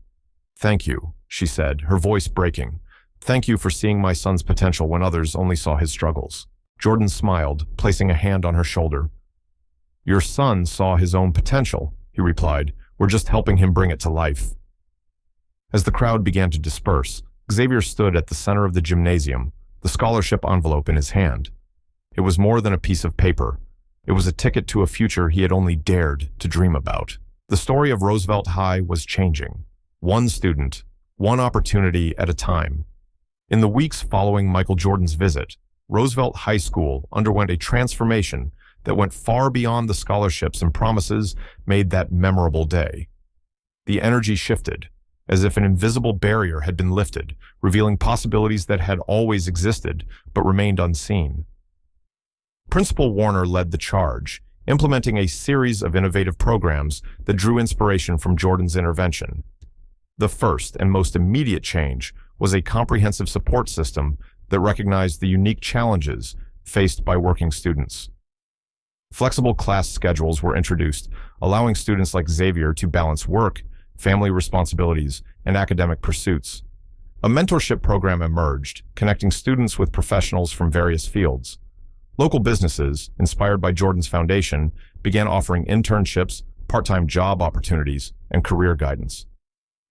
Speaker 1: "Thank you," she said, her voice breaking. "Thank you for seeing my son's potential when others only saw his struggles." Jordan smiled, placing a hand on her shoulder. "Your son saw his own potential," he replied. "We're just helping him bring it to life." As the crowd began to disperse, Xavier stood at the center of the gymnasium, the scholarship envelope in his hand. It was more than a piece of paper. It was a ticket to a future he had only dared to dream about. The story of Roosevelt High was changing. One student, one opportunity at a time. In the weeks following Michael Jordan's visit, Roosevelt High School underwent a transformation that went far beyond the scholarships and promises made that memorable day. The energy shifted, as if an invisible barrier had been lifted, revealing possibilities that had always existed but remained unseen. Principal Warner led the charge, implementing a series of innovative programs that drew inspiration from Jordan's intervention. The first and most immediate change was a comprehensive support system that recognized the unique challenges faced by working students. Flexible class schedules were introduced, allowing students like Xavier to balance work, family responsibilities, and academic pursuits. A mentorship program emerged, connecting students with professionals from various fields. Local businesses, inspired by Jordan's foundation, began offering internships, part-time job opportunities, and career guidance.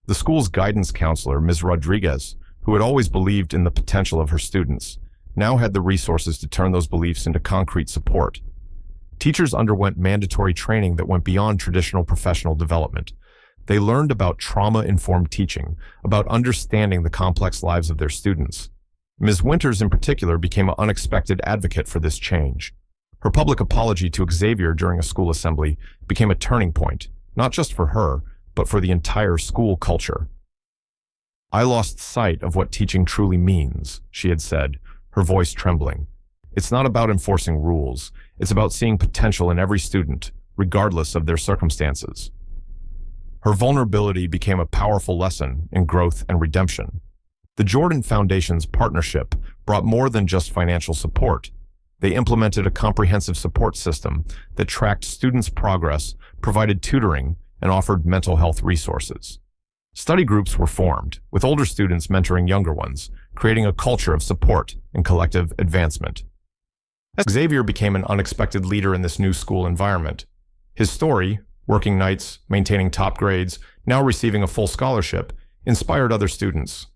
Speaker 1: The school's guidance counselor, Ms. Rodriguez, who had always believed in the potential of her students, now had the resources to turn those beliefs into concrete support. Teachers underwent mandatory training that went beyond traditional professional development. They learned about trauma-informed teaching, about understanding the complex lives of their students. Ms. Winters, in particular, became an unexpected advocate for this change. Her public apology to Xavier during a school assembly became a turning point, not just for her, but for the entire school culture. "I lost sight of what teaching truly means," she had said, her voice trembling. "It's not about enforcing rules. It's about seeing potential in every student, regardless of their circumstances." Her vulnerability became a powerful lesson in growth and redemption. The Jordan Foundation's partnership brought more than just financial support. They implemented a comprehensive support system that tracked students' progress, provided tutoring, and offered mental health resources. Study groups were formed, with older students mentoring younger ones, creating a culture of support and collective advancement. Xavier became an unexpected leader in this new school environment. His story, working nights, maintaining top grades, now receiving a full scholarship, inspired other students.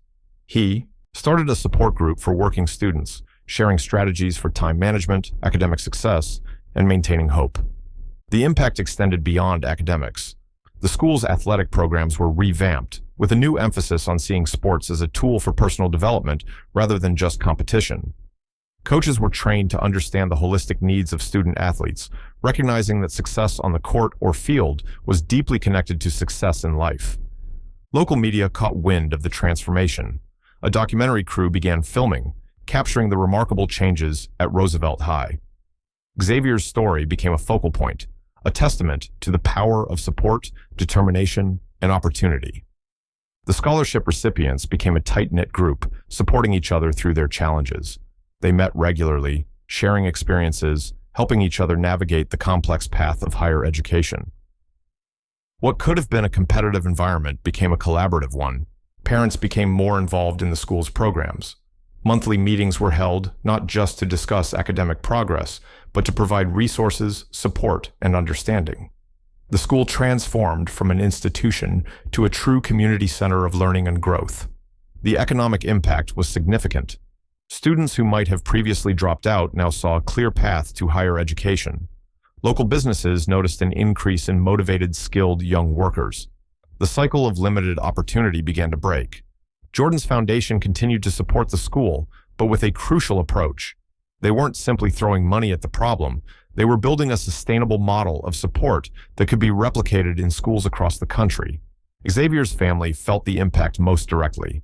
Speaker 1: He started a support group for working students, sharing strategies for time management, academic success, and maintaining hope. The impact extended beyond academics. The school's athletic programs were revamped, with a new emphasis on seeing sports as a tool for personal development rather than just competition. Coaches were trained to understand the holistic needs of student athletes, recognizing that success on the court or field was deeply connected to success in life. Local media caught wind of the transformation. A documentary crew began filming, capturing the remarkable changes at Roosevelt High. Xavier's story became a focal point, a testament to the power of support, determination, and opportunity. The scholarship recipients became a tight-knit group, supporting each other through their challenges. They met regularly, sharing experiences, helping each other navigate the complex path of higher education. What could have been a competitive environment became a collaborative one. Parents became more involved in the school's programs. Monthly meetings were held, not just to discuss academic progress, but to provide resources, support, and understanding. The school transformed from an institution to a true community center of learning and growth. The economic impact was significant. Students who might have previously dropped out now saw a clear path to higher education. Local businesses noticed an increase in motivated, skilled young workers. The cycle of limited opportunity began to break. Jordan's foundation continued to support the school, but with a crucial approach. They weren't simply throwing money at the problem. They were building a sustainable model of support that could be replicated in schools across the country. Xavier's family felt the impact most directly.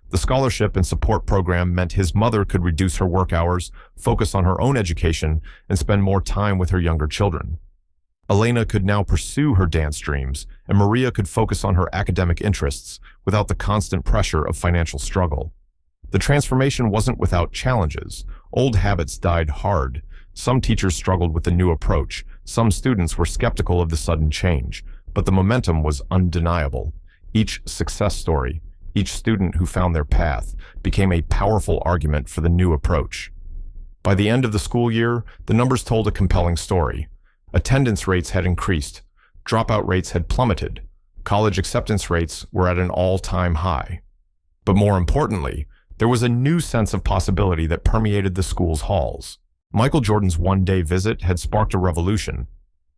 Speaker 1: The scholarship and support program meant his mother could reduce her work hours, focus on her own education, and spend more time with her younger children. Elena could now pursue her dance dreams, and Maria could focus on her academic interests without the constant pressure of financial struggle. The transformation wasn't without challenges. Old habits died hard. Some teachers struggled with the new approach. Some students were skeptical of the sudden change, but the momentum was undeniable. Each success story, each student who found their path, became a powerful argument for the new approach. By the end of the school year, the numbers told a compelling story. Attendance rates had increased. Dropout rates had plummeted. College acceptance rates were at an all-time high. But more importantly, there was a new sense of possibility that permeated the school's halls. Michael Jordan's one-day visit had sparked a revolution.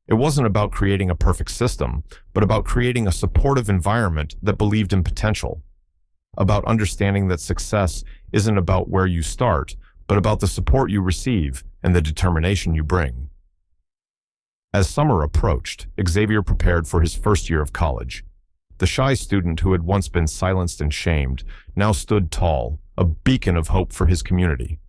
Speaker 1: It wasn't about creating a perfect system, but about creating a supportive environment that believed in potential. About understanding that success isn't about where you start, but about the support you receive and the determination you bring. As summer approached, Xavier prepared for his first year of college. The shy student who had once been silenced and shamed now stood tall, a beacon of hope for his community.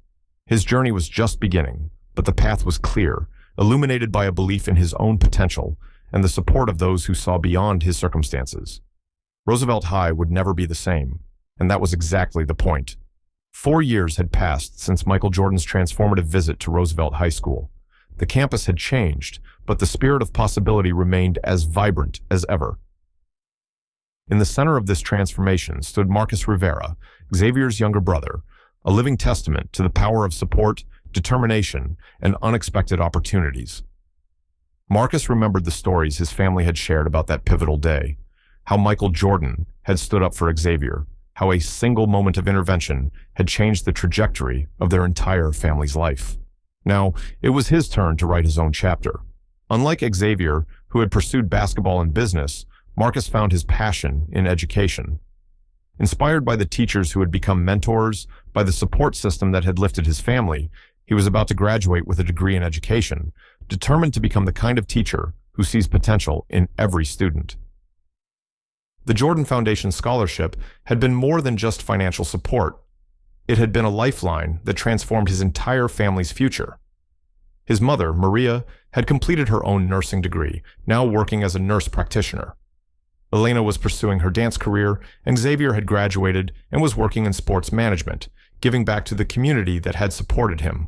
Speaker 1: His journey was just beginning, but the path was clear, illuminated by a belief in his own potential and the support of those who saw beyond his circumstances. Roosevelt High would never be the same, and that was exactly the point. 4 years had passed since Michael Jordan's transformative visit to Roosevelt High School. The campus had changed, but the spirit of possibility remained as vibrant as ever. In the center of this transformation stood Marcus Rivera, Xavier's younger brother, a living testament to the power of support, determination, and unexpected opportunities. Marcus remembered the stories his family had shared about that pivotal day, how Michael Jordan had stood up for Xavier, how a single moment of intervention had changed the trajectory of their entire family's life. Now, it was his turn to write his own chapter. Unlike Xavier, who had pursued basketball and business, Marcus found his passion in education. Inspired by the teachers who had become mentors, by the support system that had lifted his family, he was about to graduate with a degree in education, determined to become the kind of teacher who sees potential in every student. The Jordan Foundation Scholarship had been more than just financial support. It had been a lifeline that transformed his entire family's future. His mother, Maria, had completed her own nursing degree, now working as a nurse practitioner. Elena was pursuing her dance career, and Xavier had graduated and was working in sports management, giving back to the community that had supported him.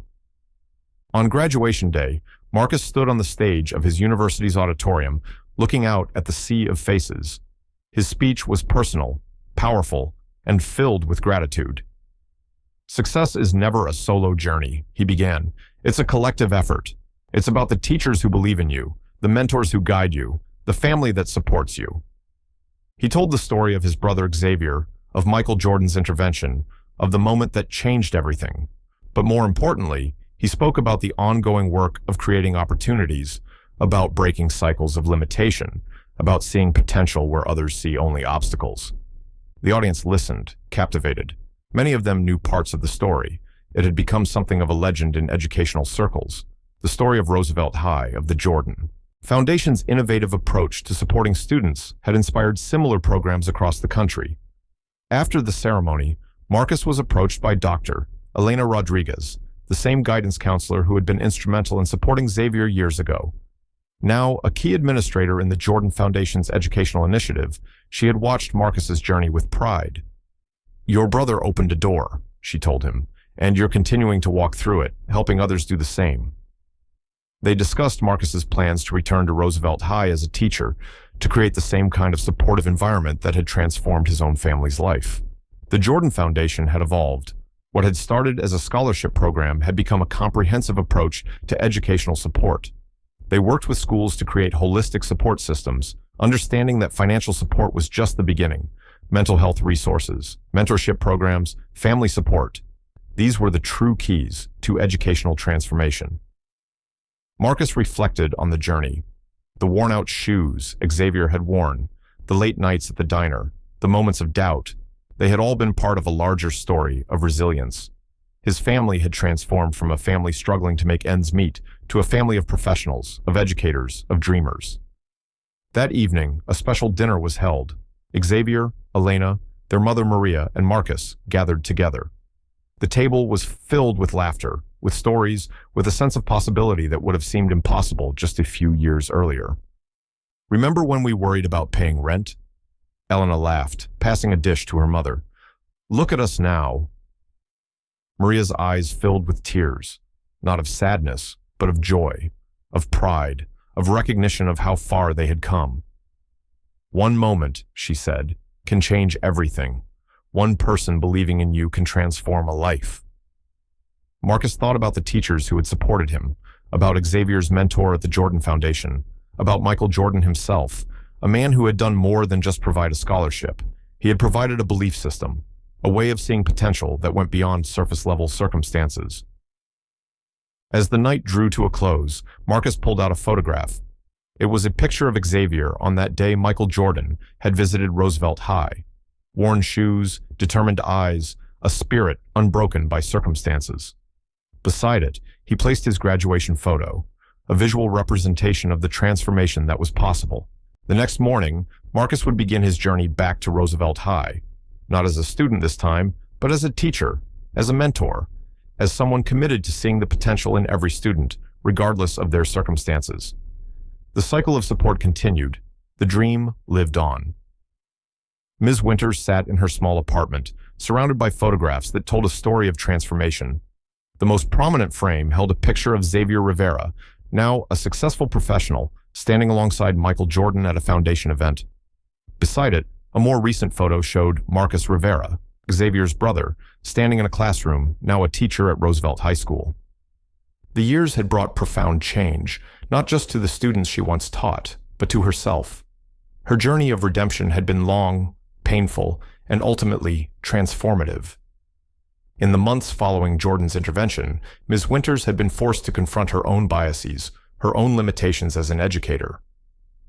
Speaker 1: On graduation day, Marcus stood on the stage of his university's auditorium, looking out at the sea of faces. His speech was personal, powerful, and filled with gratitude. "Success is never a solo journey," he began. "It's a collective effort. It's about the teachers who believe in you, the mentors who guide you, the family that supports you." He told the story of his brother Xavier, of Michael Jordan's intervention, of the moment that changed everything. But more importantly, he spoke about the ongoing work of creating opportunities, about breaking cycles of limitation, about seeing potential where others see only obstacles. The audience listened, captivated. Many of them knew parts of the story. It had become something of a legend in educational circles. The story of Roosevelt High, of the Jordan Foundation's innovative approach to supporting students had inspired similar programs across the country. After the ceremony, Marcus was approached by Dr. Elena Rodriguez, the same guidance counselor who had been instrumental in supporting Xavier years ago. Now a key administrator in the Jordan Foundation's educational initiative, she had watched Marcus's journey with pride. "Your brother opened a door," she told him, "and you're continuing to walk through it, helping others do the same." They discussed Marcus's plans to return to Roosevelt High as a teacher, to create the same kind of supportive environment that had transformed his own family's life. The Jordan Foundation had evolved. What had started as a scholarship program had become a comprehensive approach to educational support. They worked with schools to create holistic support systems, understanding that financial support was just the beginning. mental health resources, mentorship programs, family support. These were the true keys to educational transformation. Marcus reflected on the journey. The worn-out shoes Xavier had worn, the late nights at the diner, the moments of doubt, they had all been part of a larger story of resilience. His family had transformed from a family struggling to make ends meet to a family of professionals, of educators, of dreamers. That evening, a special dinner was held. Xavier, Elena, their mother Maria, and Marcus gathered together. The table was filled with laughter, with stories, with a sense of possibility that would have seemed impossible just a few years earlier. "Remember when we worried about paying rent?" Elena laughed, passing a dish to her mother. "Look at us now." Maria's eyes filled with tears, not of sadness, but of joy, of pride, of recognition of how far they had come. "One moment," she said, "can change everything. One person believing in you can transform a life." Marcus thought about the teachers who had supported him, about Xavier's mentor at the Jordan Foundation, about Michael Jordan himself, a man who had done more than just provide a scholarship. He had provided a belief system, a way of seeing potential that went beyond surface-level circumstances. As the night drew to a close, Marcus pulled out a photograph. It was a picture of Xavier on that day Michael Jordan had visited Roosevelt High. Worn shoes, determined eyes, a spirit unbroken by circumstances. Beside it, he placed his graduation photo, a visual representation of the transformation that was possible. The next morning, Marcus would begin his journey back to Roosevelt High, not as a student this time, but as a teacher, as a mentor, as someone committed to seeing the potential in every student, regardless of their circumstances. The cycle of support continued. The dream lived on. Ms. Winters sat in her small apartment, surrounded by photographs that told a story of transformation. The most prominent frame held a picture of Xavier Rivera, now a successful professional, standing alongside Michael Jordan at a foundation event. Beside it, a more recent photo showed Marcus Rivera, Xavier's brother, standing in a classroom, now a teacher at Roosevelt High School. The years had brought profound change, not just to the students she once taught, but to herself. Her journey of redemption had been long, painful, and ultimately transformative. In the months following Jordan's intervention, Ms. Winters had been forced to confront her own biases, her own limitations as an educator.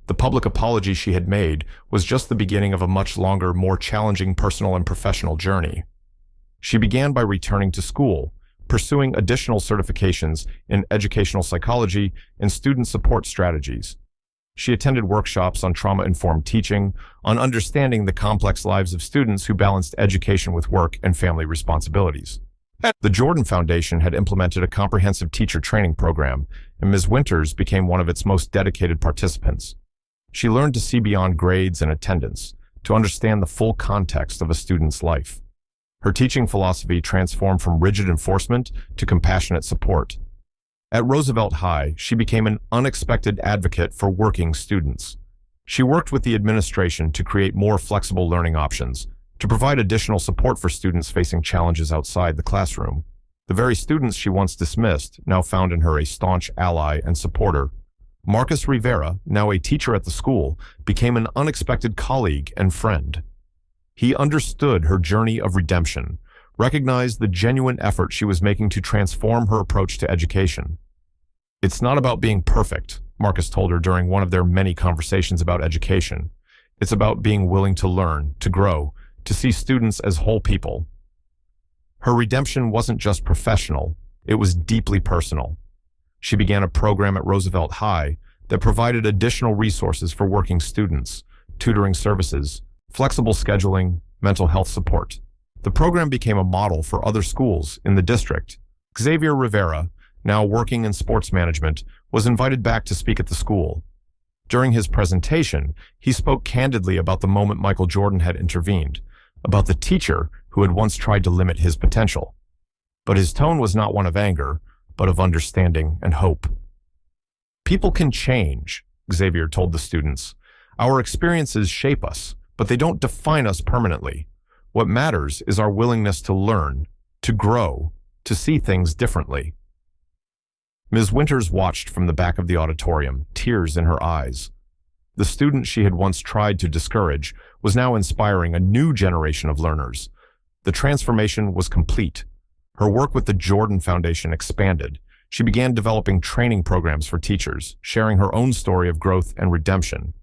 Speaker 1: The public apology she had made was just the beginning of a much longer, more challenging personal and professional journey. She began by returning to school, pursuing additional certifications in educational psychology and student support strategies. She attended workshops on trauma-informed teaching, on understanding the complex lives of students who balanced education with work and family responsibilities. The Jordan Foundation had implemented a comprehensive teacher training program, and Ms. Winters became one of its most dedicated participants. She learned to see beyond grades and attendance, to understand the full context of a student's life. Her teaching philosophy transformed from rigid enforcement to compassionate support. At Roosevelt High, she became an unexpected advocate for working students. She worked with the administration to create more flexible learning options, to provide additional support for students facing challenges outside the classroom. The very students she once dismissed now found in her a staunch ally and supporter. Marcus Rivera, now a teacher at the school, became an unexpected colleague and friend. He understood her journey of redemption, recognized the genuine effort she was making to transform her approach to education. "It's not about being perfect," Marcus told her during one of their many conversations about education. "It's about being willing to learn, to grow, to see students as whole people." Her redemption wasn't just professional, it was deeply personal. She began a program at Roosevelt High that provided additional resources for working students, tutoring services, flexible scheduling, mental health support. The program became a model for other schools in the district. Xavier Rivera, now working in sports management, was invited back to speak at the school. During his presentation, he spoke candidly about the moment Michael Jordan had intervened, about the teacher who had once tried to limit his potential. But his tone was not one of anger, but of understanding and hope. "People can change," Xavier told the students. "Our experiences shape us, but they don't define us permanently. What matters is our willingness to learn, to grow, to see things differently." Ms. Winters watched from the back of the auditorium, tears in her eyes. The student she had once tried to discourage was now inspiring a new generation of learners. The transformation was complete. Her work with the Jordan Foundation expanded. She began developing training programs for teachers, sharing her own story of growth and redemption.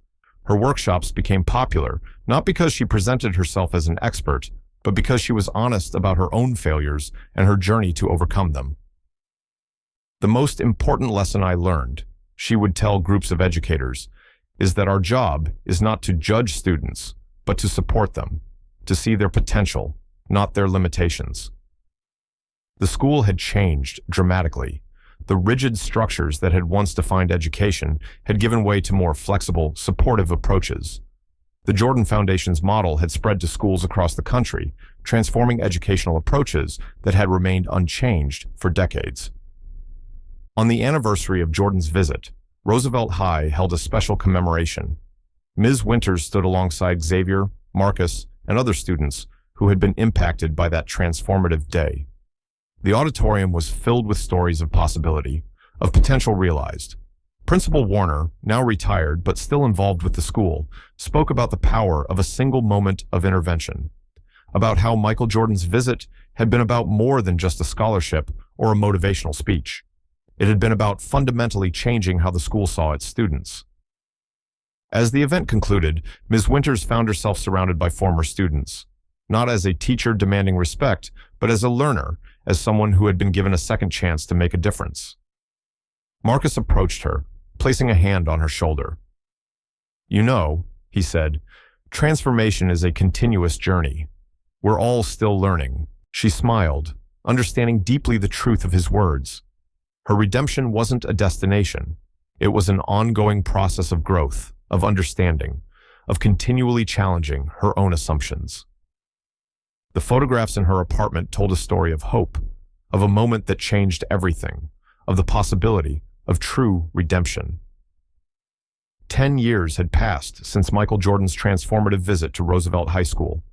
Speaker 1: Her workshops became popular, not because she presented herself as an expert, but because she was honest about her own failures and her journey to overcome them. The most important lesson I learned, she would tell groups of educators, is that our job is not to judge students, but to support them, to see their potential, not their limitations. The school had changed dramatically. The rigid structures that had once defined education had given way to more flexible, supportive approaches. The Jordan Foundation's model had spread to schools across the country, transforming educational approaches that had remained unchanged for decades. On the anniversary of Jordan's visit, Roosevelt High held a special commemoration. Ms. Winters stood alongside Xavier, Marcus, and other students who had been impacted by that transformative day. The auditorium was filled with stories of possibility, of potential realized. Principal Warner, now retired but still involved with the school, spoke about the power of a single moment of intervention, about how Michael Jordan's visit had been about more than just a scholarship or a motivational speech. It had been about fundamentally changing how the school saw its students. As the event concluded, Ms. Winters found herself surrounded by former students, not as a teacher demanding respect, but as a learner, as someone who had been given a second chance to make a difference. Marcus approached her, placing a hand on her shoulder. "You know," he said, "transformation is a continuous journey. We're all still learning." She smiled, understanding deeply the truth of his words. Her redemption wasn't a destination. It was an ongoing process of growth, of understanding, of continually challenging her own assumptions. The photographs in her apartment told a story of hope, of a moment that changed everything, of the possibility of true redemption. 10 years had passed since Michael Jordan's transformative visit to Roosevelt High School.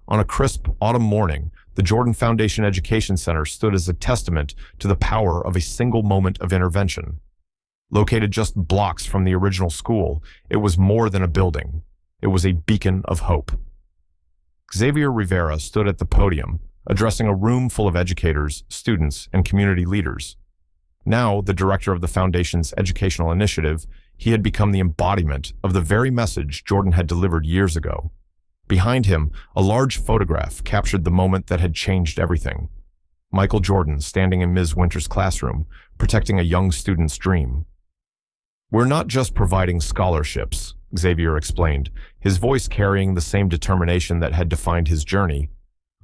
Speaker 1: On a crisp autumn morning, the Jordan Foundation Education Center stood as a testament to the power of a single moment of intervention. Located just blocks from the original school, it was more than a building. It was a beacon of hope. Xavier Rivera stood at the podium, addressing a room full of educators, students, and community leaders. Now, the director of the Foundation's educational initiative, he had become the embodiment of the very message Jordan had delivered years ago. Behind him, a large photograph captured the moment that had changed everything. Michael Jordan standing in Ms. Winters' classroom, protecting a young student's dream. "We're not just providing scholarships," Xavier explained, his voice carrying the same determination that had defined his journey.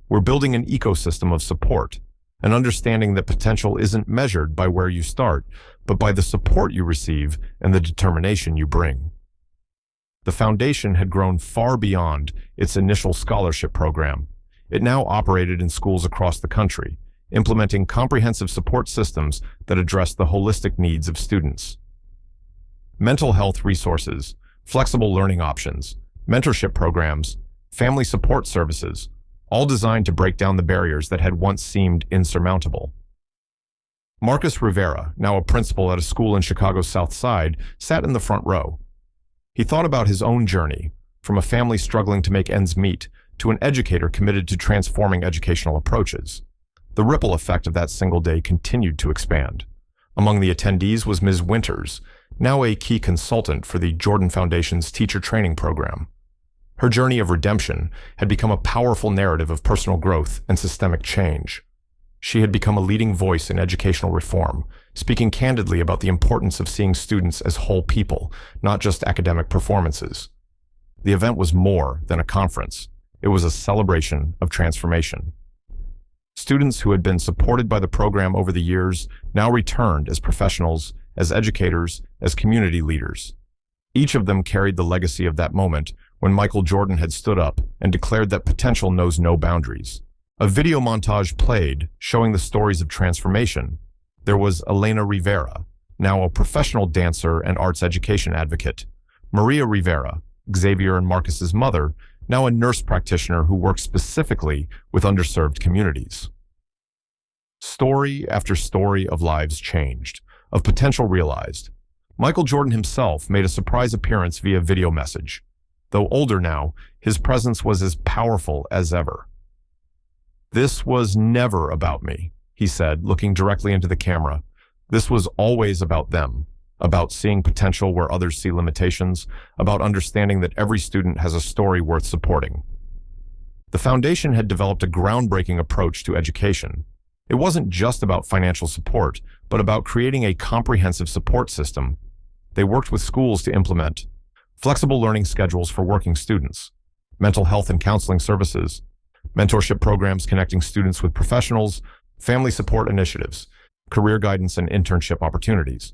Speaker 1: "We're building an ecosystem of support, an understanding that potential isn't measured by where you start, but by the support you receive and the determination you bring." The foundation had grown far beyond its initial scholarship program. It now operated in schools across the country, implementing comprehensive support systems that addressed the holistic needs of students. Mental health resources, flexible learning options, mentorship programs, family support services, all designed to break down the barriers that had once seemed insurmountable. Marcus Rivera, now a principal at a school in Chicago's South Side, sat in the front row. He thought about his own journey, from a family struggling to make ends meet to an educator committed to transforming educational approaches. The ripple effect of that single day continued to expand. Among the attendees was Ms. Winters, now a key consultant for the Jordan Foundation's teacher training program. Her journey of redemption had become a powerful narrative of personal growth and systemic change. She had become a leading voice in educational reform, speaking candidly about the importance of seeing students as whole people, not just academic performances. The event was more than a conference. It was a celebration of transformation. Students who had been supported by the program over the years now returned as professionals, as educators, as community leaders. Each of them carried the legacy of that moment when Michael Jordan had stood up and declared that potential knows no boundaries. A video montage played, showing the stories of transformation. There was Elena Rivera, now a professional dancer and arts education advocate. Maria Rivera, Xavier and Marcus's mother, now a nurse practitioner who works specifically with underserved communities. Story after story of lives changed, of potential realized. Michael Jordan himself made a surprise appearance via video message. Though older now, his presence was as powerful as ever. "This was never about me," he said, looking directly into the camera. "This was always about them, about seeing potential where others see limitations, about understanding that every student has a story worth supporting." The foundation had developed a groundbreaking approach to education. It wasn't just about financial support, but about creating a comprehensive support system. They worked with schools to implement flexible learning schedules for working students, mental health and counseling services, mentorship programs connecting students with professionals, family support initiatives, career guidance, and internship opportunities.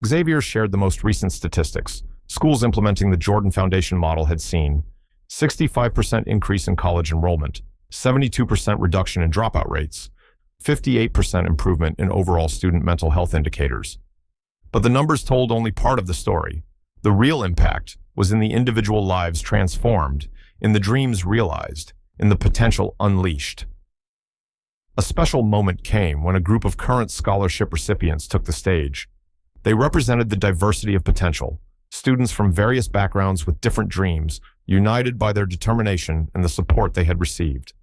Speaker 1: Xavier shared the most recent statistics. Schools implementing the Jordan Foundation model had seen 65% increase in college enrollment, 72% reduction in dropout rates, 58% improvement in overall student mental health indicators. But the numbers told only part of the story. The real impact was in the individual lives transformed, in the dreams realized, in the potential unleashed. A special moment came when a group of current scholarship recipients took the stage. They represented the diversity of potential, students from various backgrounds with different dreams, united by their determination and the support they had received.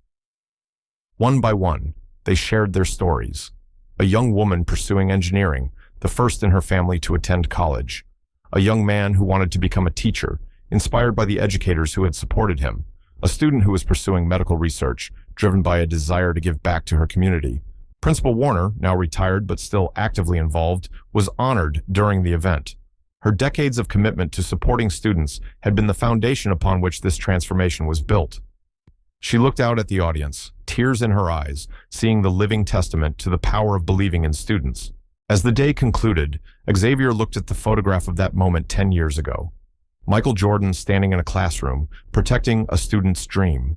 Speaker 1: One by one, they shared their stories. A young woman pursuing engineering, the first in her family to attend college. A young man who wanted to become a teacher, inspired by the educators who had supported him. A student who was pursuing medical research, driven by a desire to give back to her community. Principal Warner, now retired but still actively involved, was honored during the event. Her decades of commitment to supporting students had been the foundation upon which this transformation was built. She looked out at the audience, tears in her eyes, seeing the living testament to the power of believing in students. As the day concluded, Xavier looked at the photograph of that moment 10 years ago. Michael Jordan standing in a classroom, protecting a student's dream.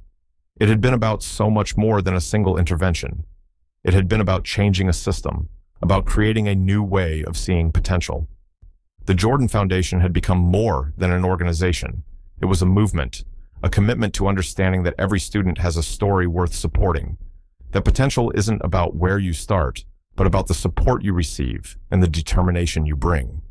Speaker 1: It had been about so much more than a single intervention. It had been about changing a system, about creating a new way of seeing potential. The Jordan Foundation had become more than an organization. It was a movement, a commitment to understanding that every student has a story worth supporting. That potential isn't about where you start, but about the support you receive and the determination you bring.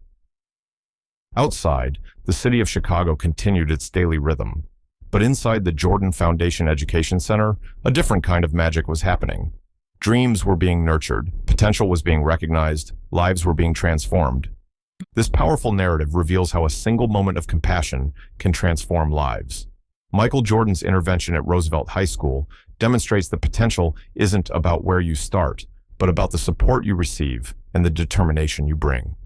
Speaker 1: Outside, the city of Chicago continued its daily rhythm. But inside the Jordan Foundation Education Center, a different kind of magic was happening. Dreams were being nurtured, potential was being recognized, lives were being transformed. This powerful narrative reveals how a single moment of compassion can transform lives. Michael Jordan's intervention at Roosevelt High School demonstrates that potential isn't about where you start, but about the support you receive and the determination you bring.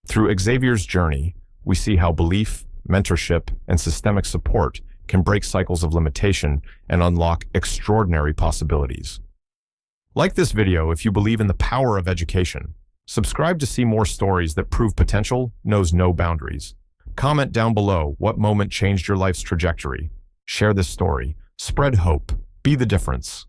Speaker 1: Through Xavier's journey, we see how belief, mentorship, and systemic support can break cycles of limitation and unlock extraordinary possibilities. Like this video if you believe in the power of education. Subscribe to see more stories that prove potential knows no boundaries. Comment down below what moment changed your life's trajectory. Share this story. Spread hope. Be the difference.